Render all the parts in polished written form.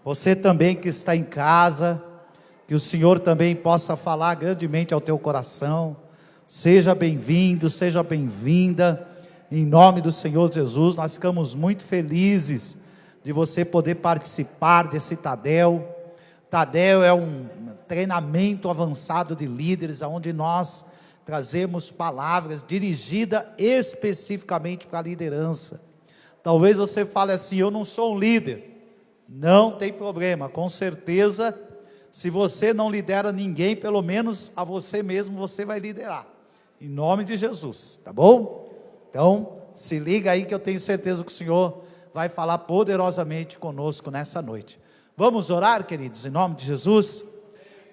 Você também que está em casa, que o Senhor também possa falar grandemente ao teu coração. Seja bem-vindo, seja bem-vinda, em nome do Senhor Jesus. Nós ficamos muito felizes de você poder participar desse Tadel. Tadel é um treinamento avançado de líderes, onde nós trazemos palavras dirigidas especificamente para a liderança. Talvez você fale assim: eu não sou um líder. Não tem problema, com certeza, se você não lidera ninguém, pelo menos a você mesmo você vai liderar, em nome de Jesus, tá bom? Então, se liga aí que eu tenho certeza que o Senhor vai falar poderosamente conosco nessa noite. Vamos orar, queridos, em nome de Jesus?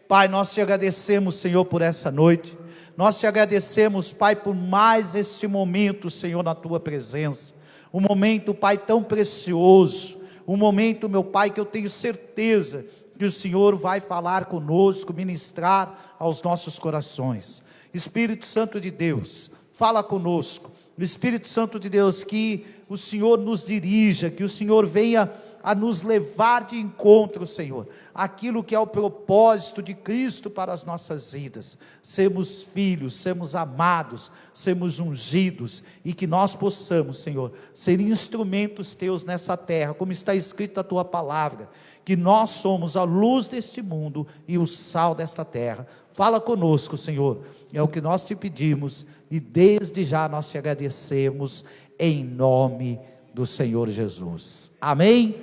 Pai, nós te agradecemos, Senhor, por essa noite. Nós te agradecemos, Pai, por mais este momento, Senhor, na tua presença. Um momento, Pai, tão precioso. Um momento, meu Pai, que eu tenho certeza que o Senhor vai falar conosco, ministrar aos nossos corações. Espírito Santo de Deus, fala conosco. Espírito Santo de Deus, que o Senhor nos dirija, que o Senhor venha a nos levar de encontro, Senhor, aquilo que é o propósito de Cristo para as nossas vidas, sermos filhos, sermos amados, sermos ungidos, e que nós possamos, Senhor, ser instrumentos teus nessa terra, como está escrito na tua palavra, que nós somos a luz deste mundo e o sal desta terra. Fala conosco, Senhor, é o que nós te pedimos, e desde já nós te agradecemos, em nome do Senhor Jesus, amém?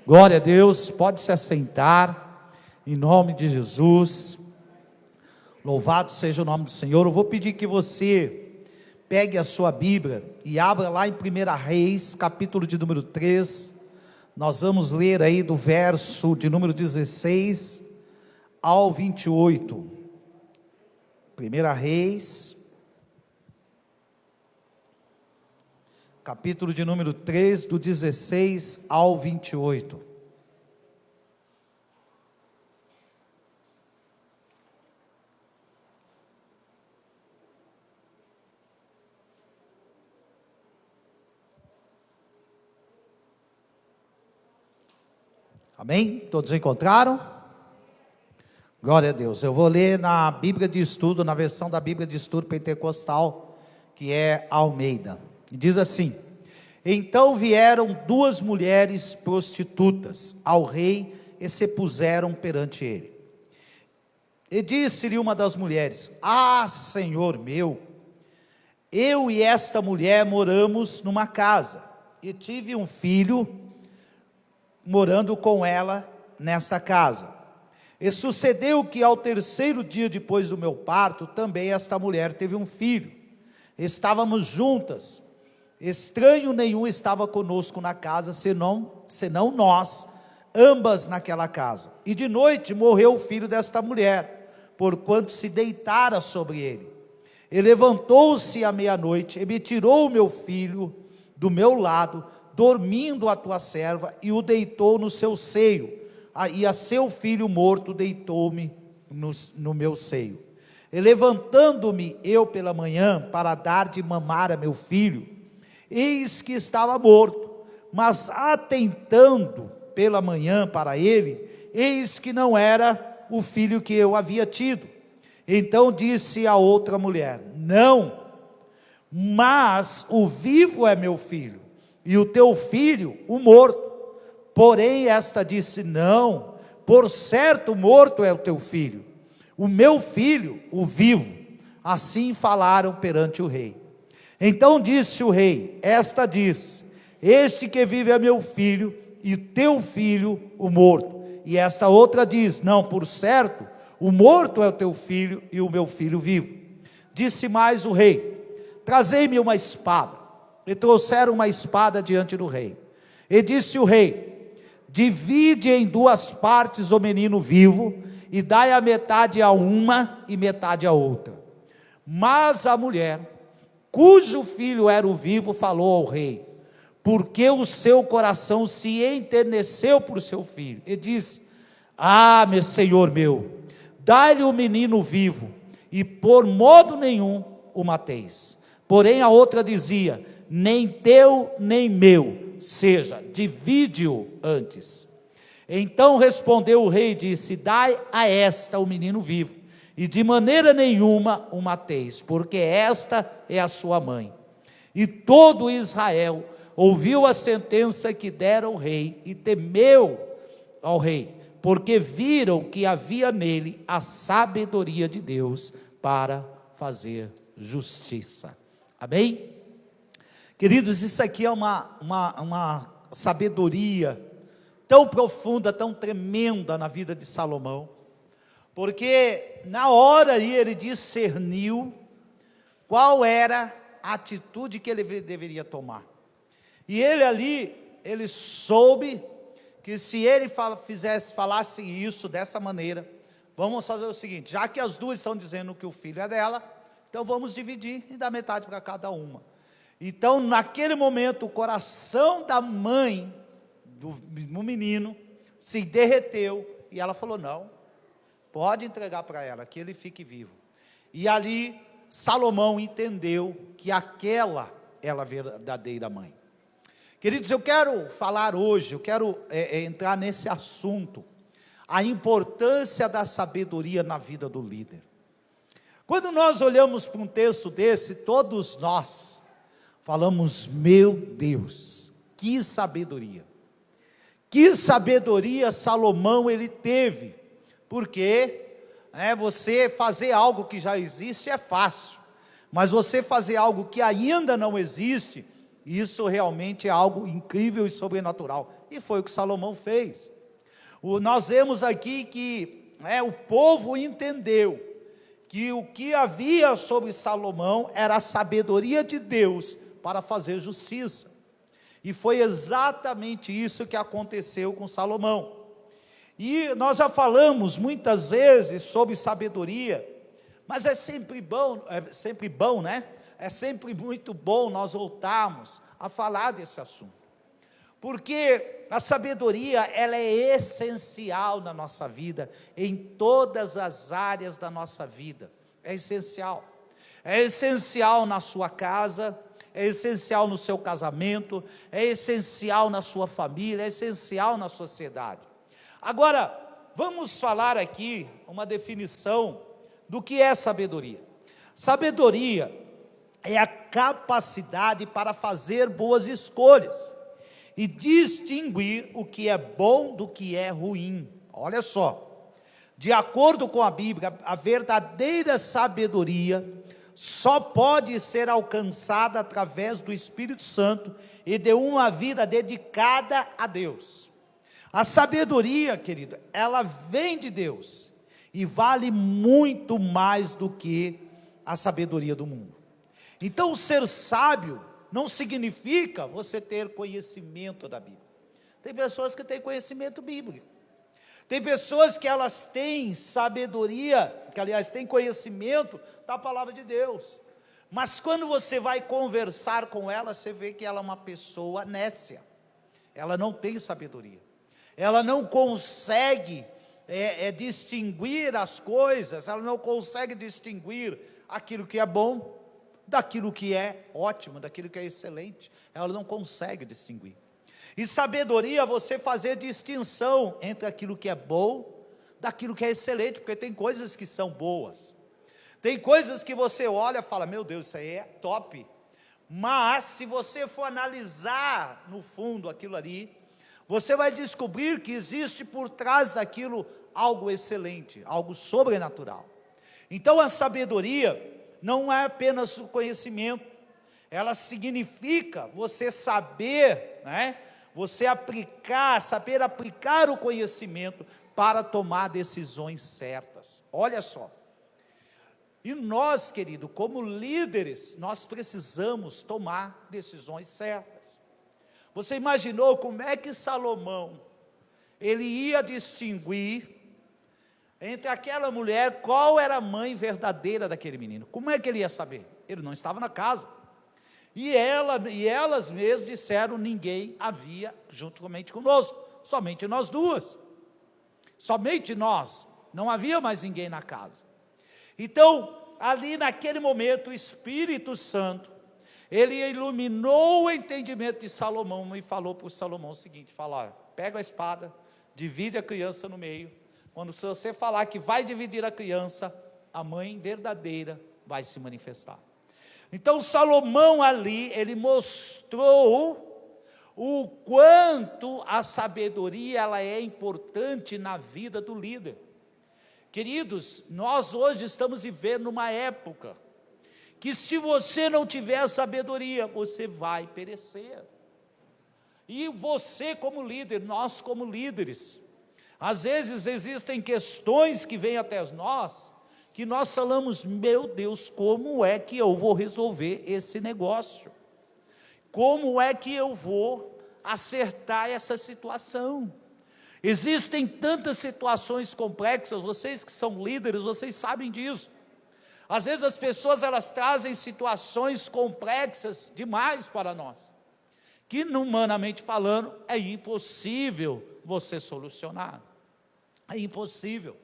Glória a Deus, pode se assentar, em nome de Jesus, louvado seja o nome do Senhor. Eu vou pedir que você pegue a sua Bíblia e abra lá em 1 Reis, capítulo de número 3, nós vamos ler aí do verso de número 16 ao 28, 1 Reis, capítulo de número 3, do 16 ao 28. Amém? Todos encontraram? Glória a Deus. Eu vou ler na Bíblia de Estudo, na versão da Bíblia de Estudo Pentecostal, que é Almeida. E diz assim: então vieram duas mulheres prostitutas ao rei e se puseram perante ele. E disse-lhe uma das mulheres: ah, Senhor meu, eu e esta mulher moramos numa casa, e tive um filho morando com ela nesta casa. E sucedeu que ao terceiro dia depois do meu parto, também esta mulher teve um filho. Estávamos juntas, estranho nenhum estava conosco na casa, senão nós, ambas naquela casa. E de noite morreu o filho desta mulher, porquanto se deitara sobre ele. E levantou-se à meia-noite, e me tirou o meu filho do meu lado, dormindo a tua serva, e o deitou no seu seio, e a seu filho morto deitou-me no meu seio. E levantando-me eu pela manhã, para dar de mamar a meu filho, eis que estava morto, mas atentando pela manhã para ele, eis que não era o filho que eu havia tido. Então disse a outra mulher: não, mas o vivo é meu filho, e o teu filho o morto. Porém esta disse: não, por certo o morto é o teu filho, o meu filho o vivo. Assim falaram perante o rei. Então disse o rei: esta diz: este que vive é meu filho, e teu filho o morto. E esta outra diz: não, por certo o morto é o teu filho, e o meu filho vivo. Disse mais o rei: trazei-me uma espada. E trouxeram uma espada diante do rei. E disse o rei: divide em duas partes o menino vivo, e dai a metade a uma e metade a outra. Mas a mulher, cujo filho era o vivo, falou ao rei, porque o seu coração se enterneceu por seu filho, e disse: ah, meu senhor meu, dai-lhe o menino vivo, e por modo nenhum o mateis. Porém a outra dizia: nem teu nem meu seja, divide-o antes. Então respondeu o rei e disse: dai a esta o menino vivo, e de maneira nenhuma o mateis, porque esta é a sua mãe. E todo Israel ouviu a sentença que dera o rei, e temeu ao rei, porque viram que havia nele a sabedoria de Deus para fazer justiça. Amém? Queridos, isso aqui é uma sabedoria tão profunda, tão tremenda na vida de Salomão, porque na hora aí ele discerniu qual era a atitude que ele deveria tomar, e ele ali, ele soube que se ele falasse isso dessa maneira, vamos fazer o seguinte, já que as duas estão dizendo que o filho é dela, então vamos dividir e dar metade para cada uma. Então naquele momento o coração da mãe do menino se derreteu, e ela falou: não, pode entregar para ela, que ele fique vivo. E ali Salomão entendeu que aquela era a verdadeira mãe. Queridos, eu quero falar hoje, eu quero entrar nesse assunto, a importância da sabedoria na vida do líder. Quando nós olhamos para um texto desse, todos nós falamos: meu Deus, que sabedoria! Que sabedoria Salomão ele teve, porque você fazer algo que já existe é fácil, mas você fazer algo que ainda não existe, isso realmente é algo incrível e sobrenatural, e foi o que Salomão fez. Nós vemos aqui que o povo entendeu que o que havia sobre Salomão era a sabedoria de Deus para fazer justiça, e foi exatamente isso que aconteceu com Salomão. E nós já falamos muitas vezes sobre sabedoria, mas é sempre bom, né? É sempre muito bom nós voltarmos a falar desse assunto, porque a sabedoria, ela é essencial na nossa vida, em todas as áreas da nossa vida, é essencial na sua casa, é essencial no seu casamento, é essencial na sua família, é essencial na sociedade. Agora, vamos falar aqui uma definição do que é sabedoria. Sabedoria é a capacidade para fazer boas escolhas e distinguir o que é bom do que é ruim. Olha só, de acordo com a Bíblia, a verdadeira sabedoria só pode ser alcançada através do Espírito Santo e de uma vida dedicada a Deus. A sabedoria, querida, ela vem de Deus e vale muito mais do que a sabedoria do mundo. Então, ser sábio não significa você ter conhecimento da Bíblia. Tem pessoas que têm conhecimento bíblico. Tem pessoas que elas têm sabedoria, que aliás têm conhecimento da palavra de Deus. Mas quando você vai conversar com ela, você vê que ela é uma pessoa nécia. Ela não tem sabedoria. Ela não consegue distinguir as coisas, ela não consegue distinguir aquilo que é bom, daquilo que é ótimo, daquilo que é excelente. Ela não consegue distinguir. E sabedoria é você fazer distinção entre aquilo que é bom, daquilo que é excelente, porque tem coisas que são boas, tem coisas que você olha e fala: meu Deus, isso aí é top, mas se você for analisar no fundo aquilo ali, você vai descobrir que existe por trás daquilo algo excelente, algo sobrenatural. Então a sabedoria não é apenas o conhecimento, ela significa você saber, você saber aplicar o conhecimento para tomar decisões certas. Olha só, e nós, querido, como líderes, nós precisamos tomar decisões certas. Você imaginou como é que Salomão, ele ia distinguir entre aquela mulher, qual era a mãe verdadeira daquele menino? Como é que ele ia saber? Ele não estava na casa. E elas mesmas disseram: ninguém havia juntamente conosco, somente nós duas, somente nós, não havia mais ninguém na casa. Então, ali naquele momento, o Espírito Santo, ele iluminou o entendimento de Salomão e falou para o Salomão o seguinte: pega a espada, divide a criança no meio. Quando você falar que vai dividir a criança, a mãe verdadeira vai se manifestar. Então Salomão ali, ele mostrou o quanto a sabedoria ela é importante na vida do líder. Queridos, nós hoje estamos vivendo numa época que se você não tiver sabedoria, você vai perecer. E você como líder, nós como líderes, às vezes existem questões que vêm até nós, que nós falamos, meu Deus, como é que eu vou resolver esse negócio? Como é que eu vou acertar essa situação? Existem tantas situações complexas, vocês que são líderes, vocês sabem disso. Às vezes as pessoas elas trazem situações complexas demais para nós, que humanamente falando é impossível você solucionar. É impossível.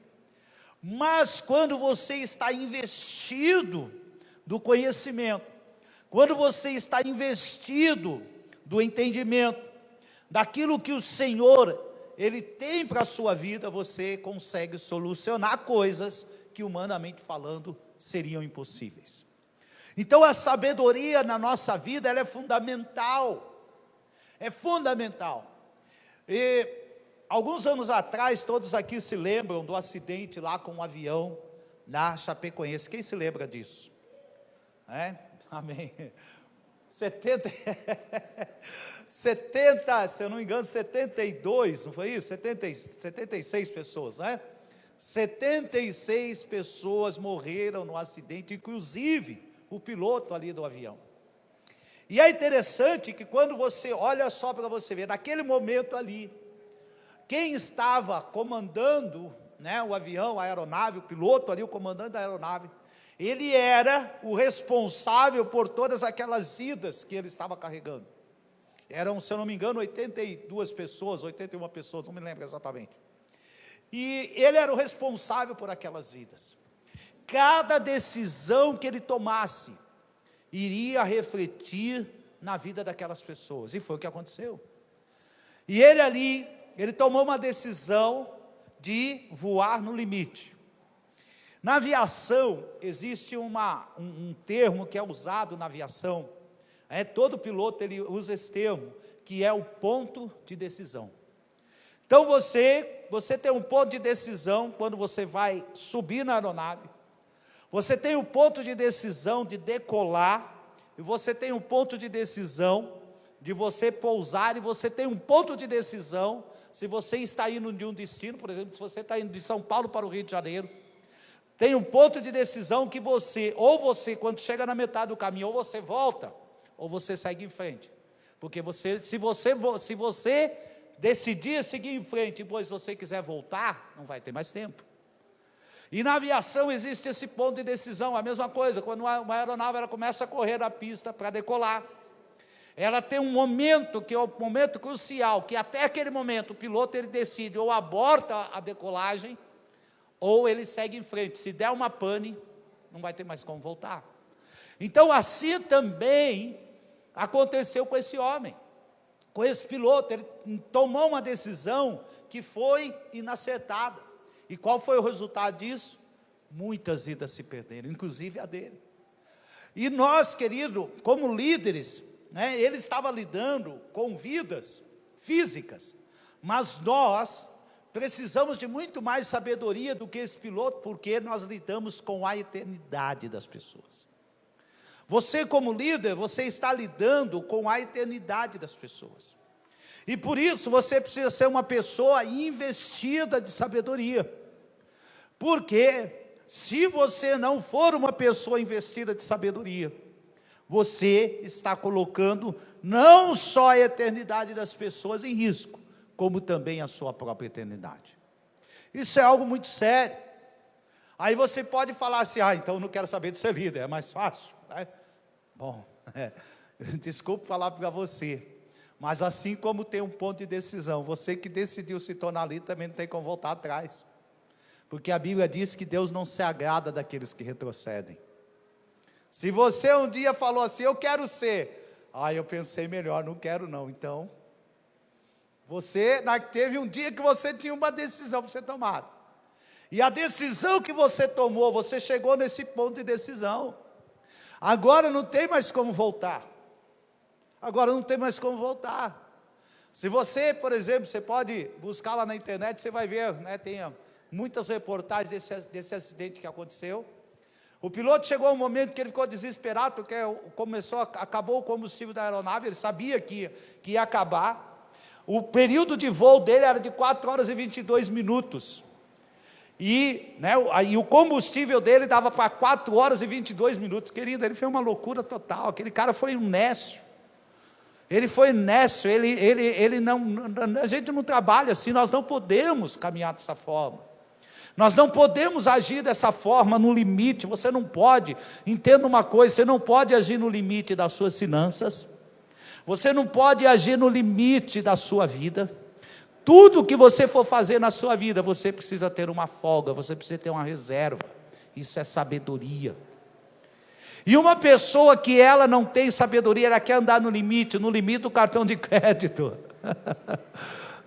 Mas quando você está investido do conhecimento, quando você está investido do entendimento, daquilo que o Senhor, Ele tem para a sua vida, você consegue solucionar coisas que humanamente falando seriam impossíveis. Então a sabedoria na nossa vida, ela é fundamental, e alguns anos atrás, todos aqui se lembram do acidente lá com um avião na Chapecoense, quem se lembra disso? Amém. 70, se eu não me engano, 72, não foi isso? 76 pessoas, 76 pessoas morreram no acidente, inclusive o piloto ali do avião. E é interessante que quando você, olha só para você ver, naquele momento ali, quem estava comandando, o avião, a aeronave, o piloto ali, o comandante da aeronave, ele era o responsável por todas aquelas vidas que ele estava carregando. Eram, se eu não me engano, 82 pessoas, 81 pessoas, não me lembro exatamente. E ele era o responsável por aquelas vidas. Cada decisão que ele tomasse, iria refletir na vida daquelas pessoas, e foi o que aconteceu. E ele ali, ele tomou uma decisão de voar no limite. Na aviação, existe um termo que é usado na aviação, todo piloto ele usa esse termo, que é o ponto de decisão. Então você tem um ponto de decisão quando você vai subir na aeronave, você tem um ponto de decisão de decolar, e você tem um ponto de decisão de você pousar, e você tem um ponto de decisão se você está indo de um destino, por exemplo, se você está indo de São Paulo para o Rio de Janeiro, tem um ponto de decisão que você, quando chega na metade do caminho, ou você volta, ou você segue em frente, porque se você decidir seguir em frente, e depois você quiser voltar, não vai ter mais tempo. E na aviação existe esse ponto de decisão, a mesma coisa, quando uma aeronave ela começa a correr na pista para decolar, ela tem um momento, que é o momento crucial, que até aquele momento o piloto ele decide, ou aborta a decolagem, ou ele segue em frente. Se der uma pane, não vai ter mais como voltar. Então assim também aconteceu com esse homem, com esse piloto. Ele tomou uma decisão que foi inacertada. E qual foi o resultado disso? Muitas vidas se perderam, inclusive a dele. E nós, querido, como líderes, ele estava lidando com vidas físicas, mas nós precisamos de muito mais sabedoria do que esse piloto, porque nós lidamos com a eternidade das pessoas. Você como líder, você está lidando com a eternidade das pessoas. E por isso você precisa ser uma pessoa investida de sabedoria. Porque se você não for uma pessoa investida de sabedoria, você está colocando não só a eternidade das pessoas em risco, como também a sua própria eternidade. Isso é algo muito sério. Aí você pode falar assim, então eu não quero saber de ser líder, é mais fácil, Bom, desculpe falar para você, mas assim como tem um ponto de decisão, você que decidiu se tornar líder também não tem como voltar atrás, porque a Bíblia diz que Deus não se agrada daqueles que retrocedem. Se você um dia falou assim, eu quero ser, eu pensei melhor, não quero não, então Teve um dia que você tinha uma decisão para ser tomada. E a decisão que você tomou, você chegou nesse ponto de decisão. Agora não tem mais como voltar. Se você, por exemplo, você pode buscar lá na internet, você vai ver, né, tem muitas reportagens desse acidente que aconteceu. O piloto chegou a um momento que ele ficou desesperado, porque acabou o combustível da aeronave, ele sabia que ia acabar. O período de voo dele era de 4 horas e 22 minutos. E o combustível dele dava para 4 horas e 22 minutos. Querido, ele fez uma loucura total. Aquele cara foi um nécio. A gente não trabalha assim, nós não podemos caminhar dessa forma. Nós não podemos agir dessa forma no limite. Você não pode, entenda uma coisa, você não pode agir no limite das suas finanças. Você não pode agir no limite da sua vida. Tudo que você for fazer na sua vida, você precisa ter uma folga, você precisa ter uma reserva. Isso é sabedoria. E uma pessoa que ela não tem sabedoria, ela quer andar no limite do cartão de crédito,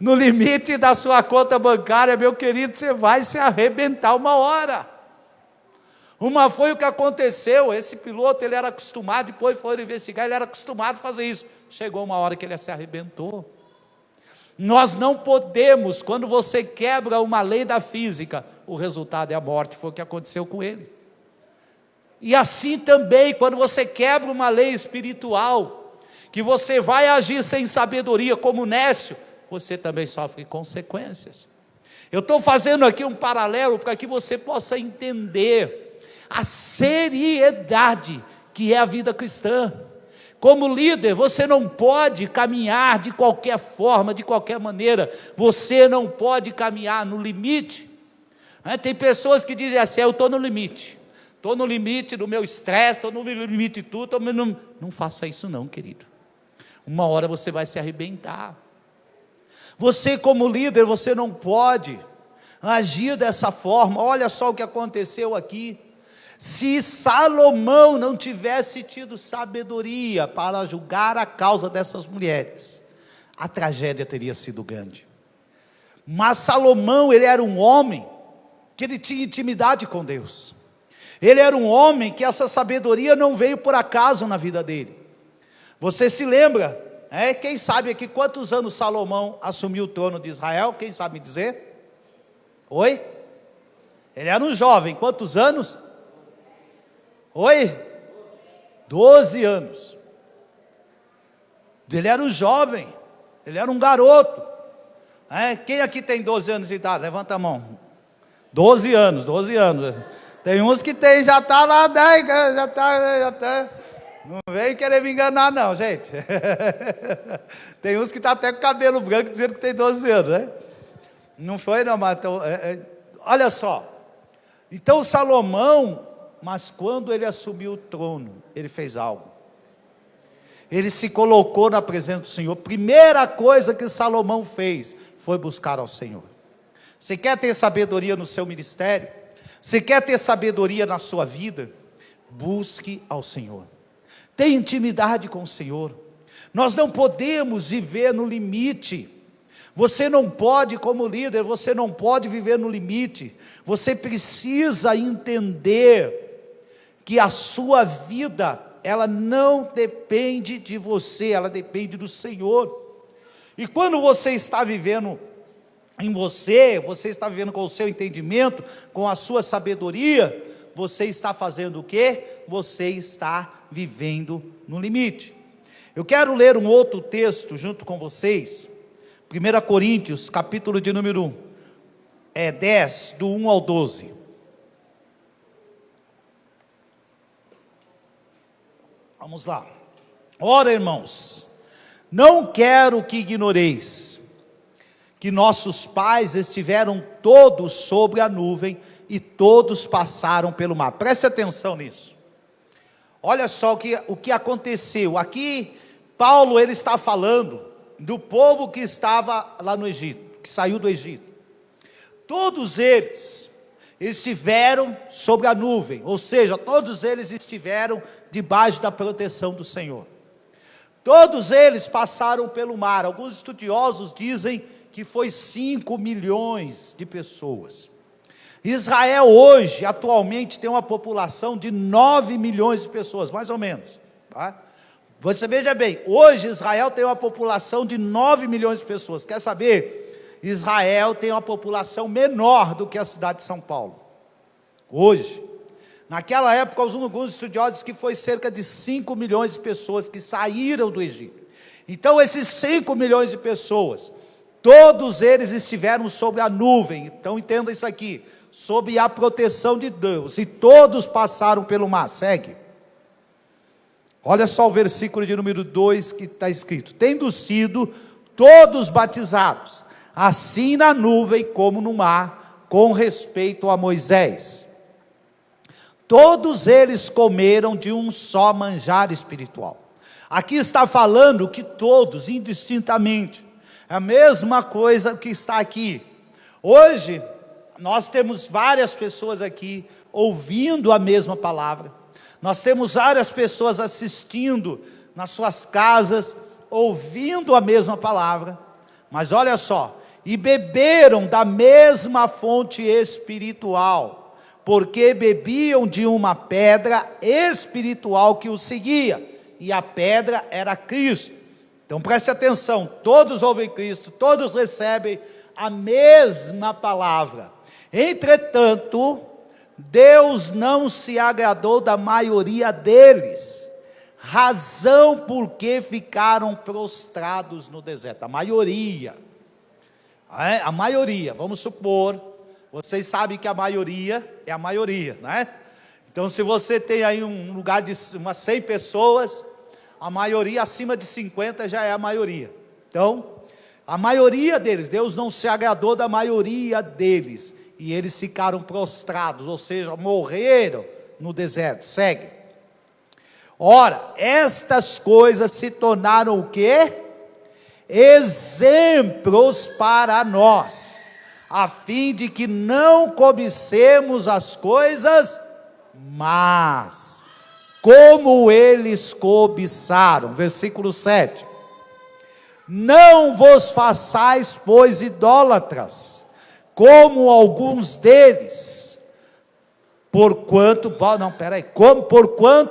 no limite da sua conta bancária, meu querido, você vai se arrebentar uma hora. Foi o que aconteceu, esse piloto, ele era acostumado, depois foram investigar, ele era acostumado a fazer isso. Chegou uma hora que ele se arrebentou. Nós não podemos, quando você quebra uma lei da física, o resultado é a morte, foi o que aconteceu com ele. E assim também, quando você quebra uma lei espiritual, que você vai agir sem sabedoria, como nécio, você também sofre consequências. Eu estou fazendo aqui um paralelo para que você possa entender a seriedade que é a vida cristã. Como líder, você não pode caminhar de qualquer forma, de qualquer maneira. Você não pode caminhar no limite. Tem pessoas que dizem assim, eu estou no limite. Estou no limite do meu estresse, estou no limite de tudo. Não faça isso não, querido. Uma hora você vai se arrebentar. Você como líder, você não pode agir dessa forma. Olha só o que aconteceu aqui. Se Salomão não tivesse tido sabedoria para julgar a causa dessas mulheres, a tragédia teria sido grande. Mas Salomão, ele era um homem que ele tinha intimidade com Deus. Ele era um homem que essa sabedoria não veio por acaso na vida dele. Você se lembra? Quem sabe aqui quantos anos Salomão assumiu o trono de Israel? Quem sabe me dizer? Oi? Ele era um jovem, quantos anos? Oi? 12 anos. Ele era um jovem, ele era um garoto. Quem aqui tem 12 anos de idade? Levanta a mão. 12 anos. Tem uns que tem, já está lá 10, já está. Não vem querer me enganar não, gente. Tem uns que estão até com cabelo branco dizendo que tem 12 anos, né? Não foi não, mas então, olha só. Então Salomão, mas quando ele assumiu o trono, ele fez algo. Ele se colocou na presença do Senhor. Primeira coisa que Salomão fez foi buscar ao Senhor. Você quer ter sabedoria no seu ministério? Você quer ter sabedoria na sua vida? Busque ao Senhor. Tenha intimidade com o Senhor. Nós não podemos viver no limite. Você não pode, como líder, você não pode viver no limite. Você precisa entender que a sua vida, ela não depende de você, ela depende do Senhor. E quando você está vivendo em você está vivendo com o seu entendimento, com a sua sabedoria, você está fazendo o quê? Você está vivendo no limite. Eu quero ler um outro texto junto com vocês, 1 Coríntios, capítulo de número 10, do 1 ao 12. Vamos lá. Ora, irmãos, não quero que ignoreis que nossos pais estiveram todos sobre a nuvem e todos passaram pelo mar. Preste atenção nisso. Olha só o que aconteceu. Aqui, Paulo, ele está falando do povo que estava lá no Egito, que saiu do Egito. Todos eles estiveram sobre a nuvem, ou seja, todos eles estiveram debaixo da proteção do Senhor. Todos eles passaram pelo mar. Alguns estudiosos dizem que foi 5 milhões de pessoas. Israel hoje, atualmente, tem uma população de 9 milhões de pessoas, mais ou menos. Tá? Você veja bem, hoje Israel tem uma população de 9 milhões de pessoas. Quer saber? Israel tem uma população menor do que a cidade de São Paulo. Hoje. Naquela época, alguns estudiosos dizem que foi cerca de 5 milhões de pessoas que saíram do Egito. Então, esses 5 milhões de pessoas, todos eles estiveram sob a nuvem. Então, entenda isso aqui, sob a proteção de Deus. E todos passaram pelo mar. Segue. Olha só o versículo de número 2 que está escrito: tendo sido todos batizados, assim na nuvem como no mar, com respeito a Moisés. Todos eles comeram de um só manjar espiritual. Aqui está falando que todos, indistintamente, é a mesma coisa que está aqui. Hoje, nós temos várias pessoas aqui ouvindo a mesma palavra. Nós temos várias pessoas assistindo nas suas casas, ouvindo a mesma palavra. Mas olha só, e beberam da mesma fonte espiritual, porque bebiam de uma pedra espiritual que os seguia, e a pedra era Cristo. Então preste atenção, todos ouvem Cristo, todos recebem a mesma palavra. Entretanto, Deus não se agradou da maioria deles, razão por que ficaram prostrados no deserto. A maioria, vamos supor, vocês sabem que a maioria é a maioria, né? Então, se você tem aí um lugar de umas 100 pessoas, a maioria acima de 50 já é a maioria. Então, a maioria deles, Deus não se agradou da maioria deles, e eles ficaram prostrados, ou seja, morreram no deserto. Segue. Ora, estas coisas se tornaram o quê? Exemplos para nós, a fim de que não cobicemos as coisas, mas como eles cobiçaram. Versículo 7. Não vos façais, pois, idólatras, como alguns deles, porquanto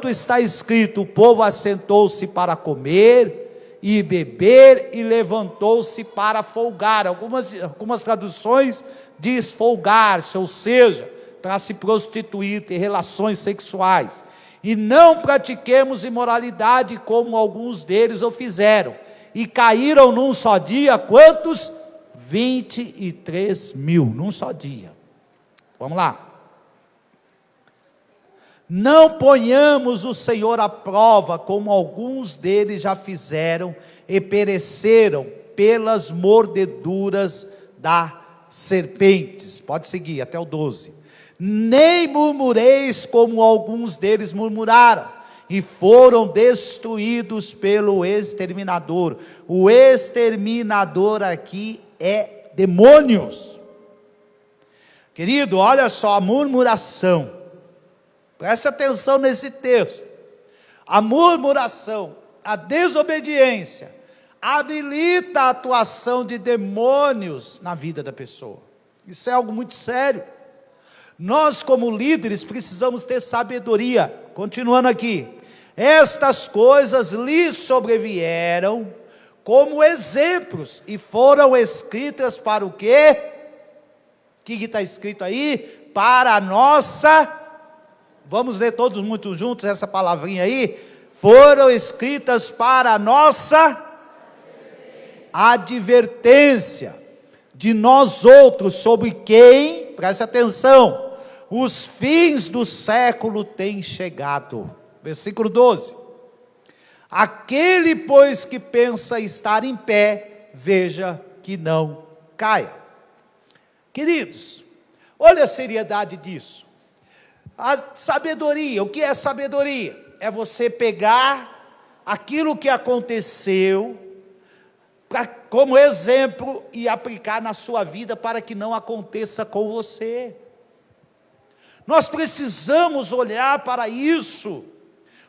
está escrito: o povo assentou-se para comer e beber, e levantou-se para folgar. Algumas traduções diz folgar-se, ou seja, para se prostituir, ter relações sexuais. E não pratiquemos imoralidade, como alguns deles o fizeram, e caíram num só dia, quantos? 23 mil, num só dia. Vamos lá. Não ponhamos o Senhor à prova, como alguns deles já fizeram, e pereceram pelas mordeduras das serpentes. Pode seguir, até o 12. Nem murmureis, como alguns deles murmuraram, e foram destruídos pelo exterminador. O exterminador aqui é demônios. Querido, olha só, a murmuração. Preste atenção nesse texto. A murmuração, a desobediência, habilita a atuação de demônios na vida da pessoa. Isso é algo muito sério. Nós, como líderes, precisamos ter sabedoria. Continuando aqui. Estas coisas lhes sobrevieram como exemplos, e foram escritas para o quê? O que está escrito aí? Para a nossa... Vamos ler todos muito juntos essa palavrinha aí. Foram escritas para a nossa advertência de nós outros, sobre quem, preste atenção, os fins do século têm chegado. Versículo 12. Aquele, pois, que pensa estar em pé, veja que não caia. Queridos, olha a seriedade disso. A sabedoria, o que é sabedoria? É você pegar aquilo que aconteceu como exemplo e aplicar na sua vida para que não aconteça com você. Nós precisamos olhar para isso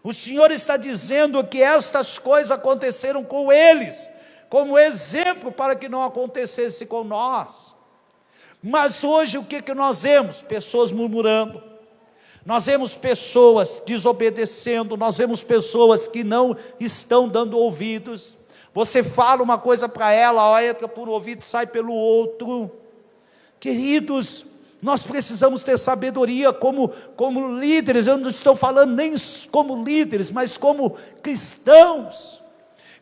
O Senhor está dizendo que estas coisas aconteceram com eles, como exemplo para que não acontecesse com nós. Mas hoje o que nós vemos? Pessoas murmurando, nós vemos pessoas desobedecendo, nós vemos pessoas que não estão dando ouvidos. Você fala uma coisa para ela, ó, entra por um ouvido e sai pelo outro. Queridos, nós precisamos ter sabedoria como líderes. Eu não estou falando nem como líderes, mas como cristãos,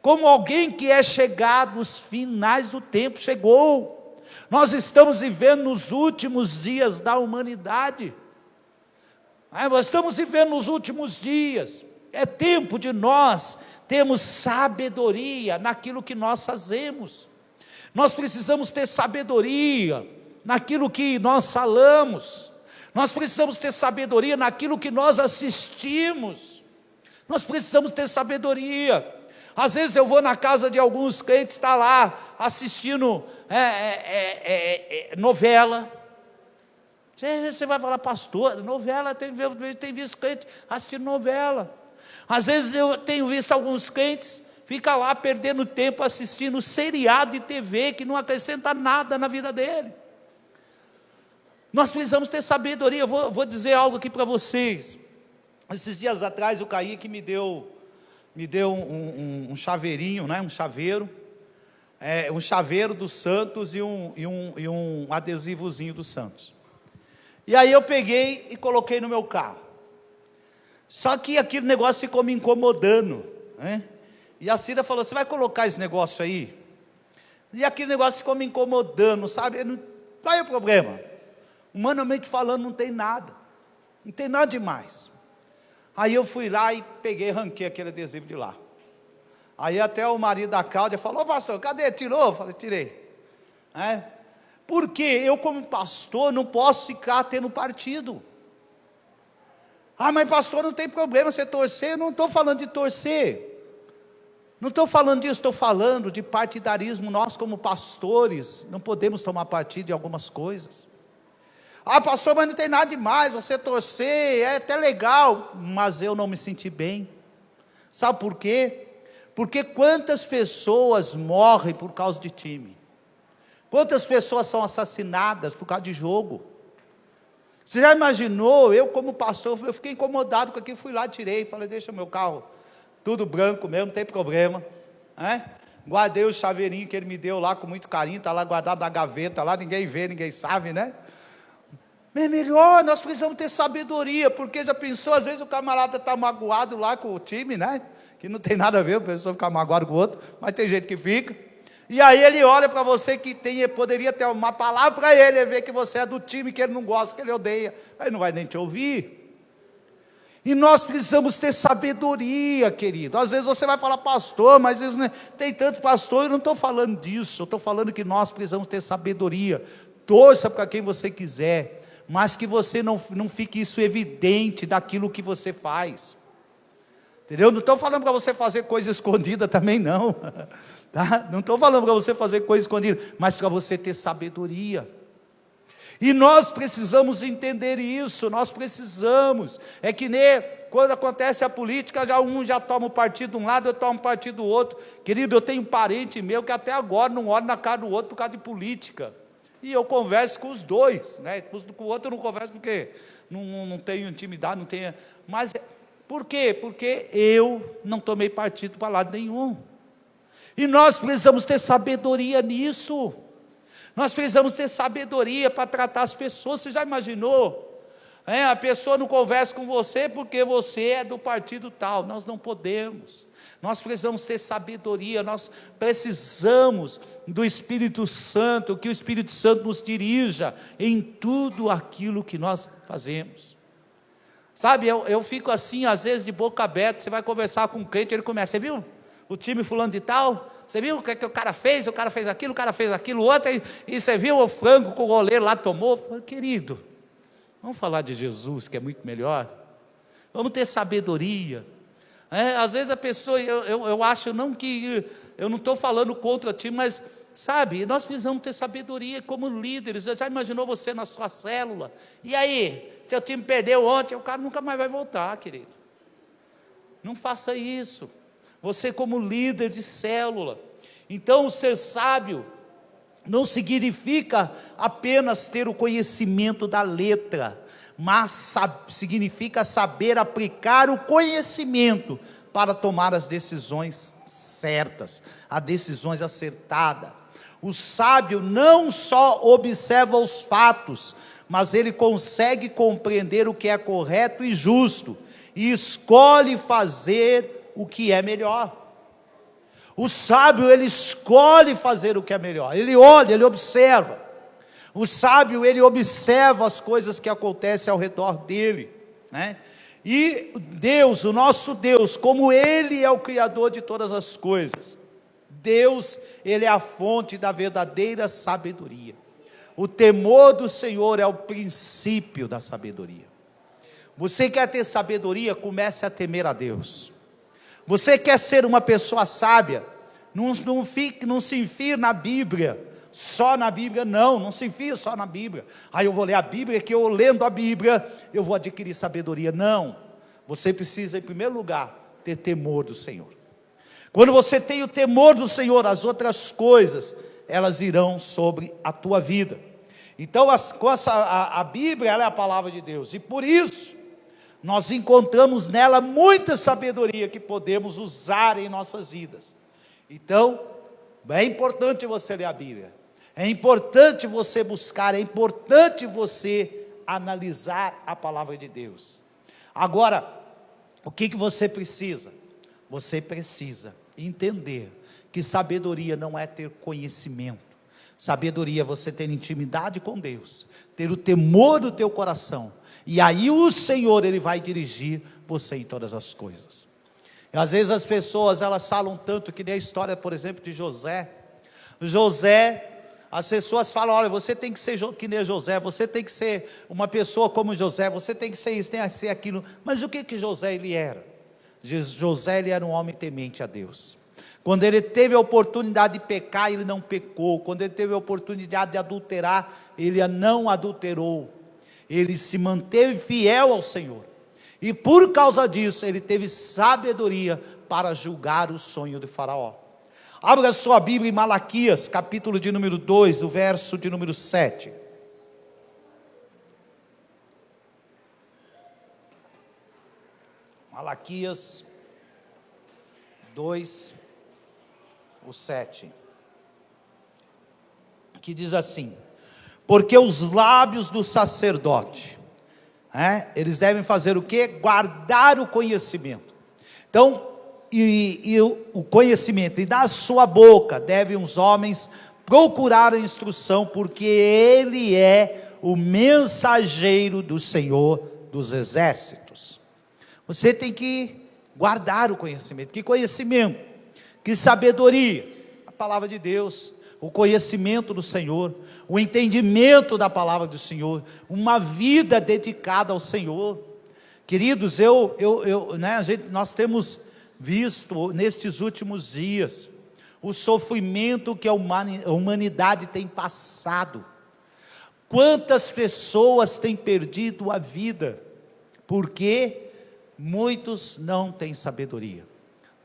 como alguém que é chegado, os finais do tempo chegou. Nós estamos vivendo nos últimos dias da humanidade. Nós estamos vivendo nos últimos dias. É tempo de nós termos sabedoria naquilo que nós fazemos. Nós precisamos ter sabedoria naquilo que nós falamos. Nós precisamos ter sabedoria naquilo que nós assistimos. Nós precisamos ter sabedoria. Às vezes eu vou na casa de alguns crentes, está lá assistindo novela. Você vai falar, pastor, novela, tem visto crente assistindo novela. Às vezes eu tenho visto alguns crentes, fica lá perdendo tempo assistindo seriado de TV, que não acrescenta nada na vida dele. Nós precisamos ter sabedoria. Eu vou dizer algo aqui para vocês. Esses dias atrás o Kaique me deu um chaveirinho, né? Um chaveiro do Santos e um adesivozinho do Santos. E aí eu peguei e coloquei no meu carro. Só que aquele negócio ficou me incomodando, né? E a Cida falou, você vai colocar esse negócio aí? E aquele negócio ficou me incomodando, sabe? Qual é o problema? Humanamente falando, não tem nada demais. Aí eu fui lá e peguei, arranquei aquele adesivo de lá. Aí até o marido da Cláudia falou, pastor, cadê? Tirou? Eu falei, tirei. Porque eu como pastor não posso ficar tendo partido. Mas pastor, não tem problema você torcer. Eu não estou falando de torcer. Não estou falando disso, estou falando de partidarismo. Nós como pastores não podemos tomar partido de algumas coisas. Pastor, mas não tem nada demais você torcer, é até legal, mas eu não me senti bem. Sabe por quê? Porque quantas pessoas morrem por causa de time? Quantas pessoas são assassinadas por causa de jogo? Você já imaginou, eu como pastor, eu fiquei incomodado com aquilo, fui lá, tirei, falei, deixa meu carro tudo branco mesmo, não tem problema. Guardei o chaveirinho que ele me deu lá com muito carinho, está lá guardado na gaveta, lá ninguém vê, ninguém sabe, né? É melhor, nós precisamos ter sabedoria, porque já pensou, às vezes o camarada está magoado lá com o time, né? Que não tem nada a ver, a pessoa ficar magoada com o outro, mas tem gente que fica. E aí ele olha para você que poderia ter uma palavra para ele ver que você é do time que ele não gosta, que ele odeia. Aí não vai nem te ouvir. E nós precisamos ter sabedoria, querido. Às vezes você vai falar, pastor, mas isso não é... tem tanto pastor. Eu não estou falando disso, eu estou falando que nós precisamos ter sabedoria. Torça para quem você quiser, mas que você não fique isso evidente daquilo que você faz. Entendeu? Não estou falando para você fazer coisa escondida também não. Tá? Não estou falando para você fazer coisa escondida, mas para você ter sabedoria. E nós precisamos entender isso, nós precisamos. É que nem quando acontece a política, um já toma o partido de um lado, eu tomo o partido do outro. Querido, eu tenho um parente meu que até agora não olha na cara do outro por causa de política. E eu converso com os dois, né? Com o outro eu não converso porque não tenho intimidade, não tenho... Mas por quê? Porque eu não tomei partido para lado nenhum. E nós precisamos ter sabedoria nisso. Nós precisamos ter sabedoria para tratar as pessoas. Você já imaginou? A pessoa não conversa com você porque você é do partido tal. Nós não podemos. Nós precisamos ter sabedoria. Nós precisamos do Espírito Santo, que o Espírito Santo nos dirija em tudo aquilo que nós fazemos. Sabe, eu fico assim, às vezes, de boca aberta. Você vai conversar com um crente, ele começa, você viu o time fulano de tal? Você viu o que o cara fez? O cara fez aquilo, outro, e você viu o frango que o goleiro lá tomou? Querido, vamos falar de Jesus, que é muito melhor. Vamos ter sabedoria. Às vezes a pessoa, eu acho não que, eu não estou falando contra o time, mas, sabe, nós precisamos ter sabedoria como líderes. Você já imaginou você na sua célula? E aí, seu time perdeu ontem, o cara nunca mais vai voltar, querido. Não faça isso. Você como líder de célula. Então, ser sábio não significa apenas ter o conhecimento da letra, mas significa saber aplicar o conhecimento para tomar as decisões certas, as decisões acertadas. O sábio não só observa os fatos, mas ele consegue compreender o que é correto e justo, e escolhe fazer o que é melhor. O sábio, ele escolhe fazer o que é melhor, ele olha, ele observa. O sábio, ele observa as coisas que acontecem ao redor dele, né? E Deus, o nosso Deus, como Ele é o Criador de todas as coisas, Deus, Ele é a fonte da verdadeira sabedoria. O temor do Senhor é o princípio da sabedoria. Você quer ter sabedoria? Comece a temer a Deus. Você quer ser uma pessoa sábia? Não se enfie na Bíblia, só na Bíblia, não se enfie só na Bíblia. Aí eu vou ler a Bíblia, que eu lendo a Bíblia, eu vou adquirir sabedoria. Não, você precisa em primeiro lugar ter temor do Senhor. Quando você tem o temor do Senhor, as outras coisas, elas irão sobre a tua vida. Então a Bíblia, ela é a palavra de Deus, e por isso, nós encontramos nela muita sabedoria que podemos usar em nossas vidas. Então, é importante você ler a Bíblia, é importante você buscar, é importante você analisar a palavra de Deus. Agora, o que você precisa? Você precisa entender que sabedoria não é ter conhecimento. Sabedoria é você ter intimidade com Deus, ter o temor do teu coração, e aí o Senhor, Ele vai dirigir você em todas as coisas. E às vezes as pessoas, elas falam tanto, que nem a história, por exemplo, de José. As pessoas falam, olha, você tem que ser que nem José, você tem que ser uma pessoa como José, você tem que ser isso, tem que ser aquilo. Mas o que José ele era? José, ele era um homem temente a Deus. Quando ele teve a oportunidade de pecar, ele não pecou. Quando ele teve a oportunidade de adulterar, ele não adulterou. Ele se manteve fiel ao Senhor. E por causa disso, ele teve sabedoria para julgar o sonho de Faraó. Abra sua Bíblia em Malaquias, capítulo de número 2, o verso de número 7. Malaquias 2, o 7. Que diz assim: porque os lábios do sacerdote, eles devem fazer o quê? Guardar o conhecimento. Então, o conhecimento, e da sua boca devem os homens procurar a instrução, porque ele é o mensageiro do Senhor dos exércitos. Você tem que guardar o conhecimento. Que conhecimento? Que sabedoria? A palavra de Deus, o conhecimento do Senhor, o entendimento da palavra do Senhor, uma vida dedicada ao Senhor. Queridos, nós temos visto nestes últimos dias o sofrimento que a humanidade tem passado. Quantas pessoas têm perdido a vida, porque muitos não têm sabedoria.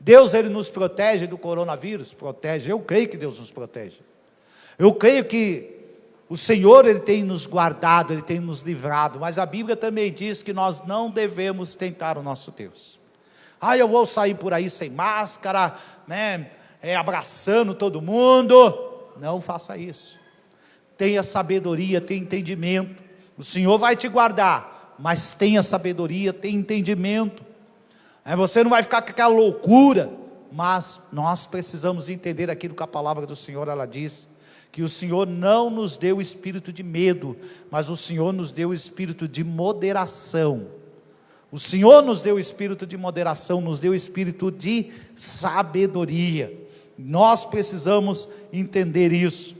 Deus, Ele nos protege do coronavírus? Protege, eu creio que Deus nos protege. Eu creio que o Senhor, Ele tem nos guardado, Ele tem nos livrado, mas a Bíblia também diz que nós não devemos tentar o nosso Deus. Eu vou sair por aí sem máscara, abraçando todo mundo. Não faça isso. Tenha sabedoria, tenha entendimento. O Senhor vai te guardar, mas tenha sabedoria, tenha entendimento. Você não vai ficar com aquela loucura, mas nós precisamos entender aquilo que a palavra do Senhor, ela diz, que o Senhor não nos deu o espírito de medo, mas o Senhor nos deu o espírito de moderação. O Senhor nos deu o espírito de moderação, nos deu o espírito de sabedoria. Nós precisamos entender isso.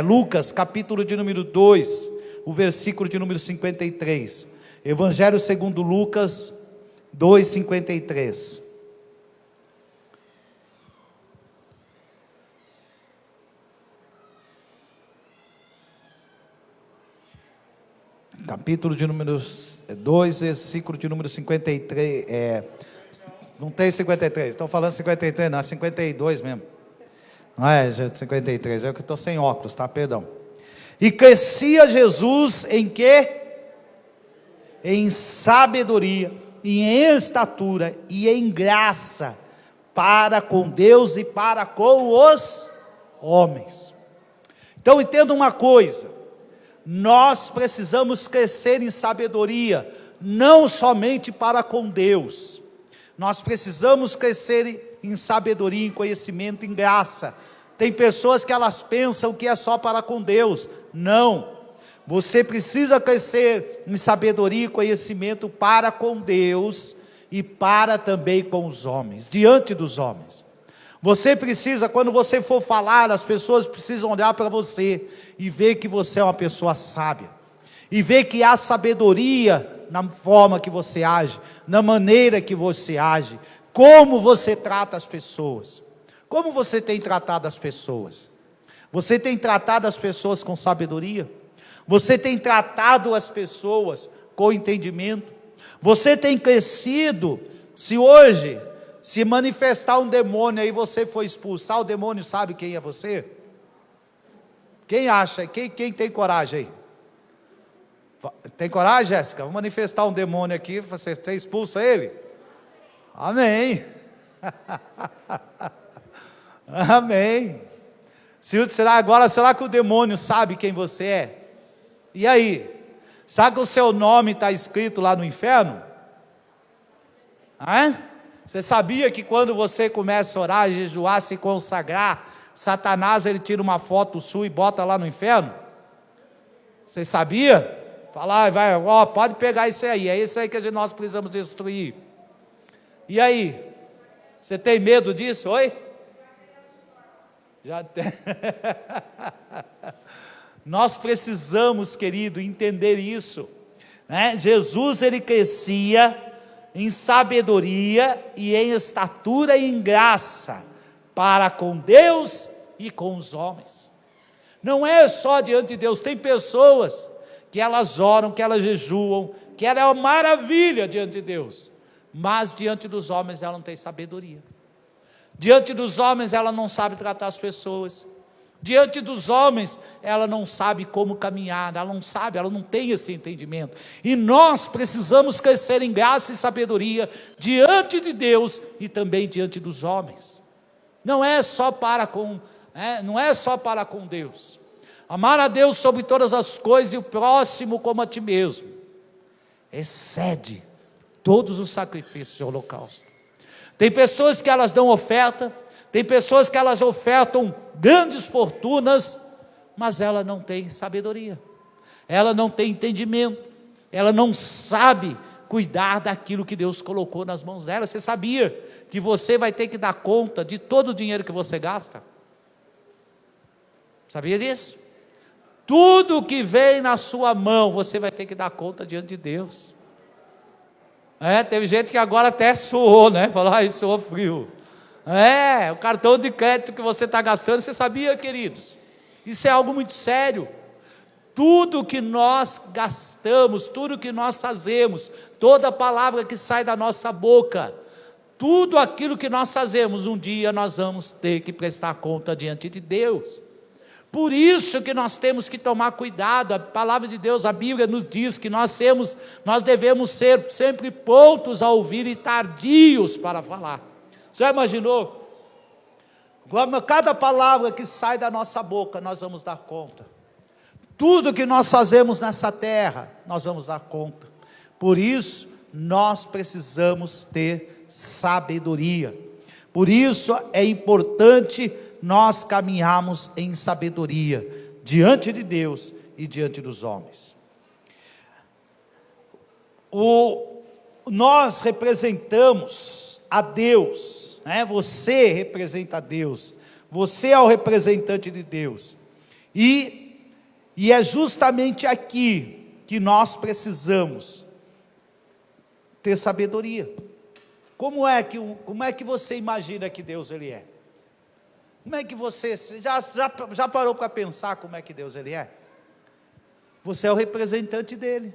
Lucas, capítulo de número 2, o versículo de número 53. Evangelho segundo Lucas 2:53. Capítulo de número 2, versículo de número 53, Não tem 53, estou falando 53, não, é 52 mesmo. Não é, gente, 53, é que estou sem óculos, tá? Perdão. E crescia Jesus em quê? Em sabedoria, e em estatura, e em graça, para com Deus e para com os homens. Então entenda uma coisa, nós precisamos crescer em sabedoria, não somente para com Deus, nós precisamos crescer em sabedoria, em conhecimento, em graça. Tem pessoas que elas pensam que é só para com Deus, não. Você precisa crescer em sabedoria e conhecimento para com Deus e para também com os homens, diante dos homens. Você precisa, quando você for falar, as pessoas precisam olhar para você e ver que você é uma pessoa sábia, e ver que há sabedoria na forma que você age, na maneira que você age, como você trata as pessoas. Como você tem tratado as pessoas? Você tem tratado as pessoas com sabedoria? Você tem tratado as pessoas com entendimento? Você tem crescido? Se hoje se manifestar um demônio aí, você for expulsar, o demônio sabe quem é você? Quem acha? Quem tem coragem aí? Tem coragem, Jéssica? Vou manifestar um demônio aqui, você expulsa ele? Amém. Amém. Será que o demônio sabe quem você é? E aí? Sabe que o seu nome está escrito lá no inferno? Você sabia que quando você começa a orar, jejuar, se consagrar, Satanás ele tira uma foto sua e bota lá no inferno? Você sabia? Fala, vai, pode pegar isso aí, é isso aí que nós precisamos destruir. E aí? Você tem medo disso? Oi? Já tem. Nós precisamos, querido, entender isso, né? Jesus ele crescia em sabedoria e em estatura e em graça para com Deus e com os homens. Não é só diante de Deus, tem pessoas que elas oram, que elas jejuam, que ela é uma maravilha diante de Deus, mas diante dos homens ela não tem sabedoria. Diante dos homens ela não sabe tratar as pessoas. Diante dos homens, ela não sabe como caminhar, ela não sabe, ela não tem esse entendimento. E nós precisamos crescer em graça e sabedoria diante de Deus e também diante dos homens. Não é só para com Deus. Amar a Deus sobre todas as coisas e o próximo como a ti mesmo excede todos os sacrifícios de holocausto. Tem pessoas que elas dão oferta, tem pessoas que elas ofertam grandes fortunas, mas ela não tem sabedoria, ela não tem entendimento, ela não sabe cuidar daquilo que Deus colocou nas mãos dela. Você sabia que você vai ter que dar conta de todo o dinheiro que você gasta? Sabia disso? Tudo que vem na sua mão, você vai ter que dar conta diante de Deus. Teve gente que agora até suou, né? Falou, suou frio. O cartão de crédito que você está gastando, você sabia, queridos? Isso é algo muito sério. Tudo que nós gastamos, tudo que nós fazemos, toda palavra que sai da nossa boca, tudo aquilo que nós fazemos, um dia nós vamos ter que prestar conta diante de Deus. Por isso que nós temos que tomar cuidado. A palavra de Deus, a Bíblia nos diz que nós devemos ser sempre prontos a ouvir e tardios para falar. Você já imaginou? Cada palavra que sai da nossa boca, nós vamos dar conta. Tudo que nós fazemos nessa terra, nós vamos dar conta. Por isso, nós precisamos ter sabedoria. Por isso é importante nós caminharmos em sabedoria, diante de Deus e diante dos homens. Nós representamos a Deus, né? Você representa a Deus, você é o representante de Deus, e é justamente aqui que nós precisamos ter sabedoria. Como é que você imagina que Deus ele é? Como é que você já parou para pensar como é que Deus ele é? Você é o representante dele.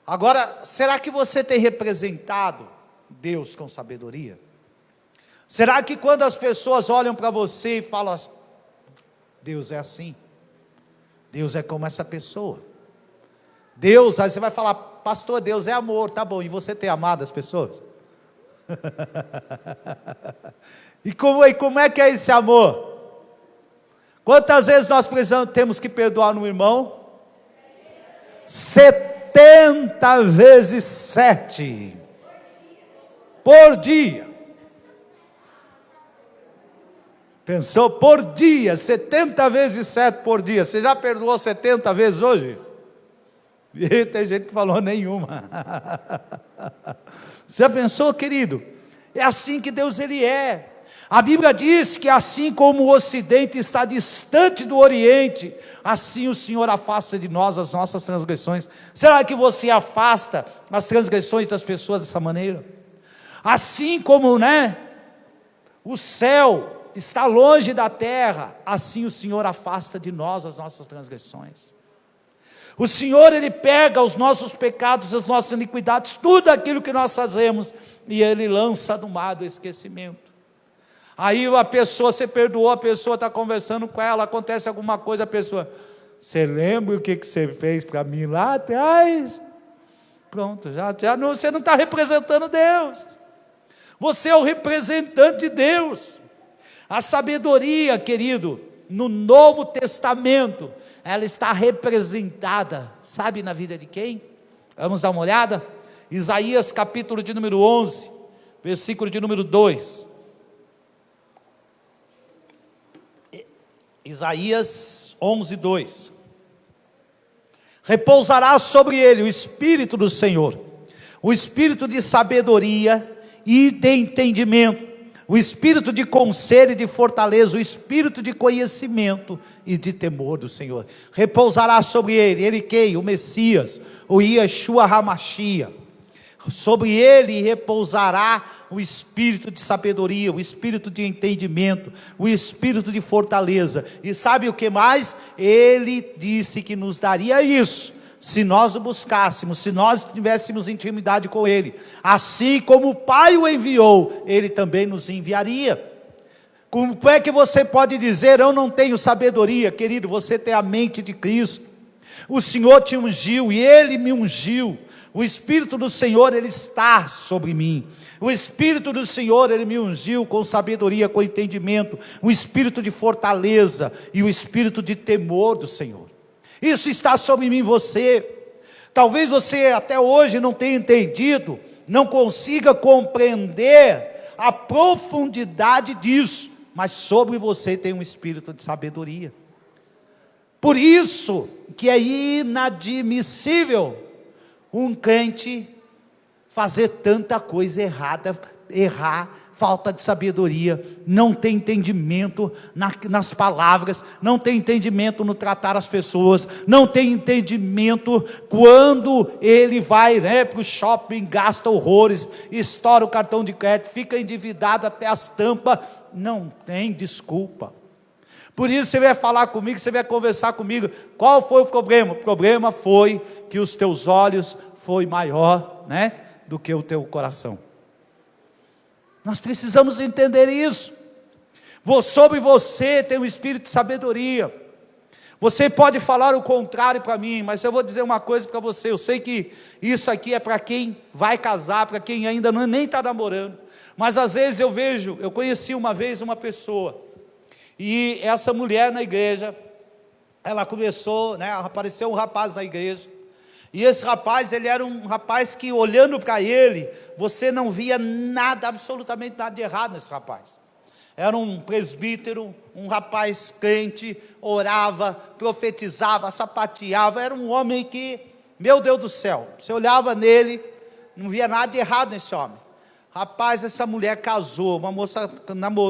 Agora, será que você tem representado Deus com sabedoria? Será que quando as pessoas olham para você e falam, Deus é assim, Deus é como essa pessoa, Deus, aí você vai falar, pastor, Deus é amor, tá bom, e você tem amado as pessoas? E como é que é esse amor? Quantas vezes nós temos que perdoar um irmão? 70 vezes 7 por dia. Pensou? Por dia, 70 vezes 7 por dia. Você já perdoou 70 vezes hoje? E tem gente que falou nenhuma. Você já pensou, querido? É assim que Deus ele é. A Bíblia diz que assim como o Ocidente está distante do Oriente, assim o Senhor afasta de nós as nossas transgressões. Será que você afasta as transgressões das pessoas dessa maneira? Assim como, o céu está longe da terra, assim o Senhor afasta de nós as nossas transgressões. O Senhor, ele pega os nossos pecados, as nossas iniquidades, tudo aquilo que nós fazemos, e ele lança no mar do esquecimento. Aí a pessoa, você perdoou, a pessoa está conversando com ela, acontece alguma coisa, a pessoa, você lembra o que você fez para mim lá atrás? Pronto, já não, você não está representando Deus, você é o representante de Deus. A sabedoria, querido, no Novo Testamento, ela está representada, sabe na vida de quem? Vamos dar uma olhada? Isaías capítulo de número 11, versículo de número 2. Isaías 11, 2. Repousará sobre ele o Espírito do Senhor, o Espírito de sabedoria e de entendimento, o Espírito de conselho e de fortaleza, o Espírito de conhecimento e de temor do Senhor. Repousará sobre ele quem? O Messias, o Yeshua HaMashiach. Sobre ele repousará o Espírito de sabedoria, o Espírito de entendimento, o Espírito de fortaleza. E sabe o que mais? Ele disse que nos daria isso, se nós o buscássemos, se nós tivéssemos intimidade com ele. Assim como o Pai o enviou, ele também nos enviaria. Como é que você pode dizer, eu não tenho sabedoria? Querido, você tem a mente de Cristo. O Senhor te ungiu e ele me ungiu. O Espírito do Senhor, ele está sobre mim. O Espírito do Senhor, ele me ungiu com sabedoria, com entendimento, o Espírito de fortaleza e o Espírito de temor do Senhor. Isso está sobre mim, você. Talvez você até hoje não tenha entendido, não consiga compreender a profundidade disso, mas sobre você tem um Espírito de sabedoria. Por isso que é inadmissível um crente fazer tanta coisa errada, errar, falta de sabedoria, não tem entendimento nas palavras, não tem entendimento no tratar as pessoas, não tem entendimento quando ele vai para o shopping, gasta horrores, estoura o cartão de crédito, fica endividado até as tampas, não tem desculpa. Por isso você vai falar comigo, você vai conversar comigo, qual foi o problema? O problema foi que os teus olhos foi maior, do que o teu coração. Nós precisamos entender isso. Sobre você tem um espírito de sabedoria. Você pode falar o contrário para mim, mas eu vou dizer uma coisa para você. Eu sei que isso aqui é para quem vai casar, para quem ainda nem está namorando. Mas às vezes eu conheci uma vez uma pessoa, e essa mulher na igreja, ela começou, apareceu um rapaz na igreja, e esse rapaz, ele era um rapaz que olhando para ele, você não via nada, absolutamente nada de errado nesse rapaz. Era um presbítero, um rapaz crente, orava, profetizava, sapateava, era um homem que, meu Deus do céu, você olhava nele, não via nada de errado nesse homem. Rapaz, essa mulher casou, uma moça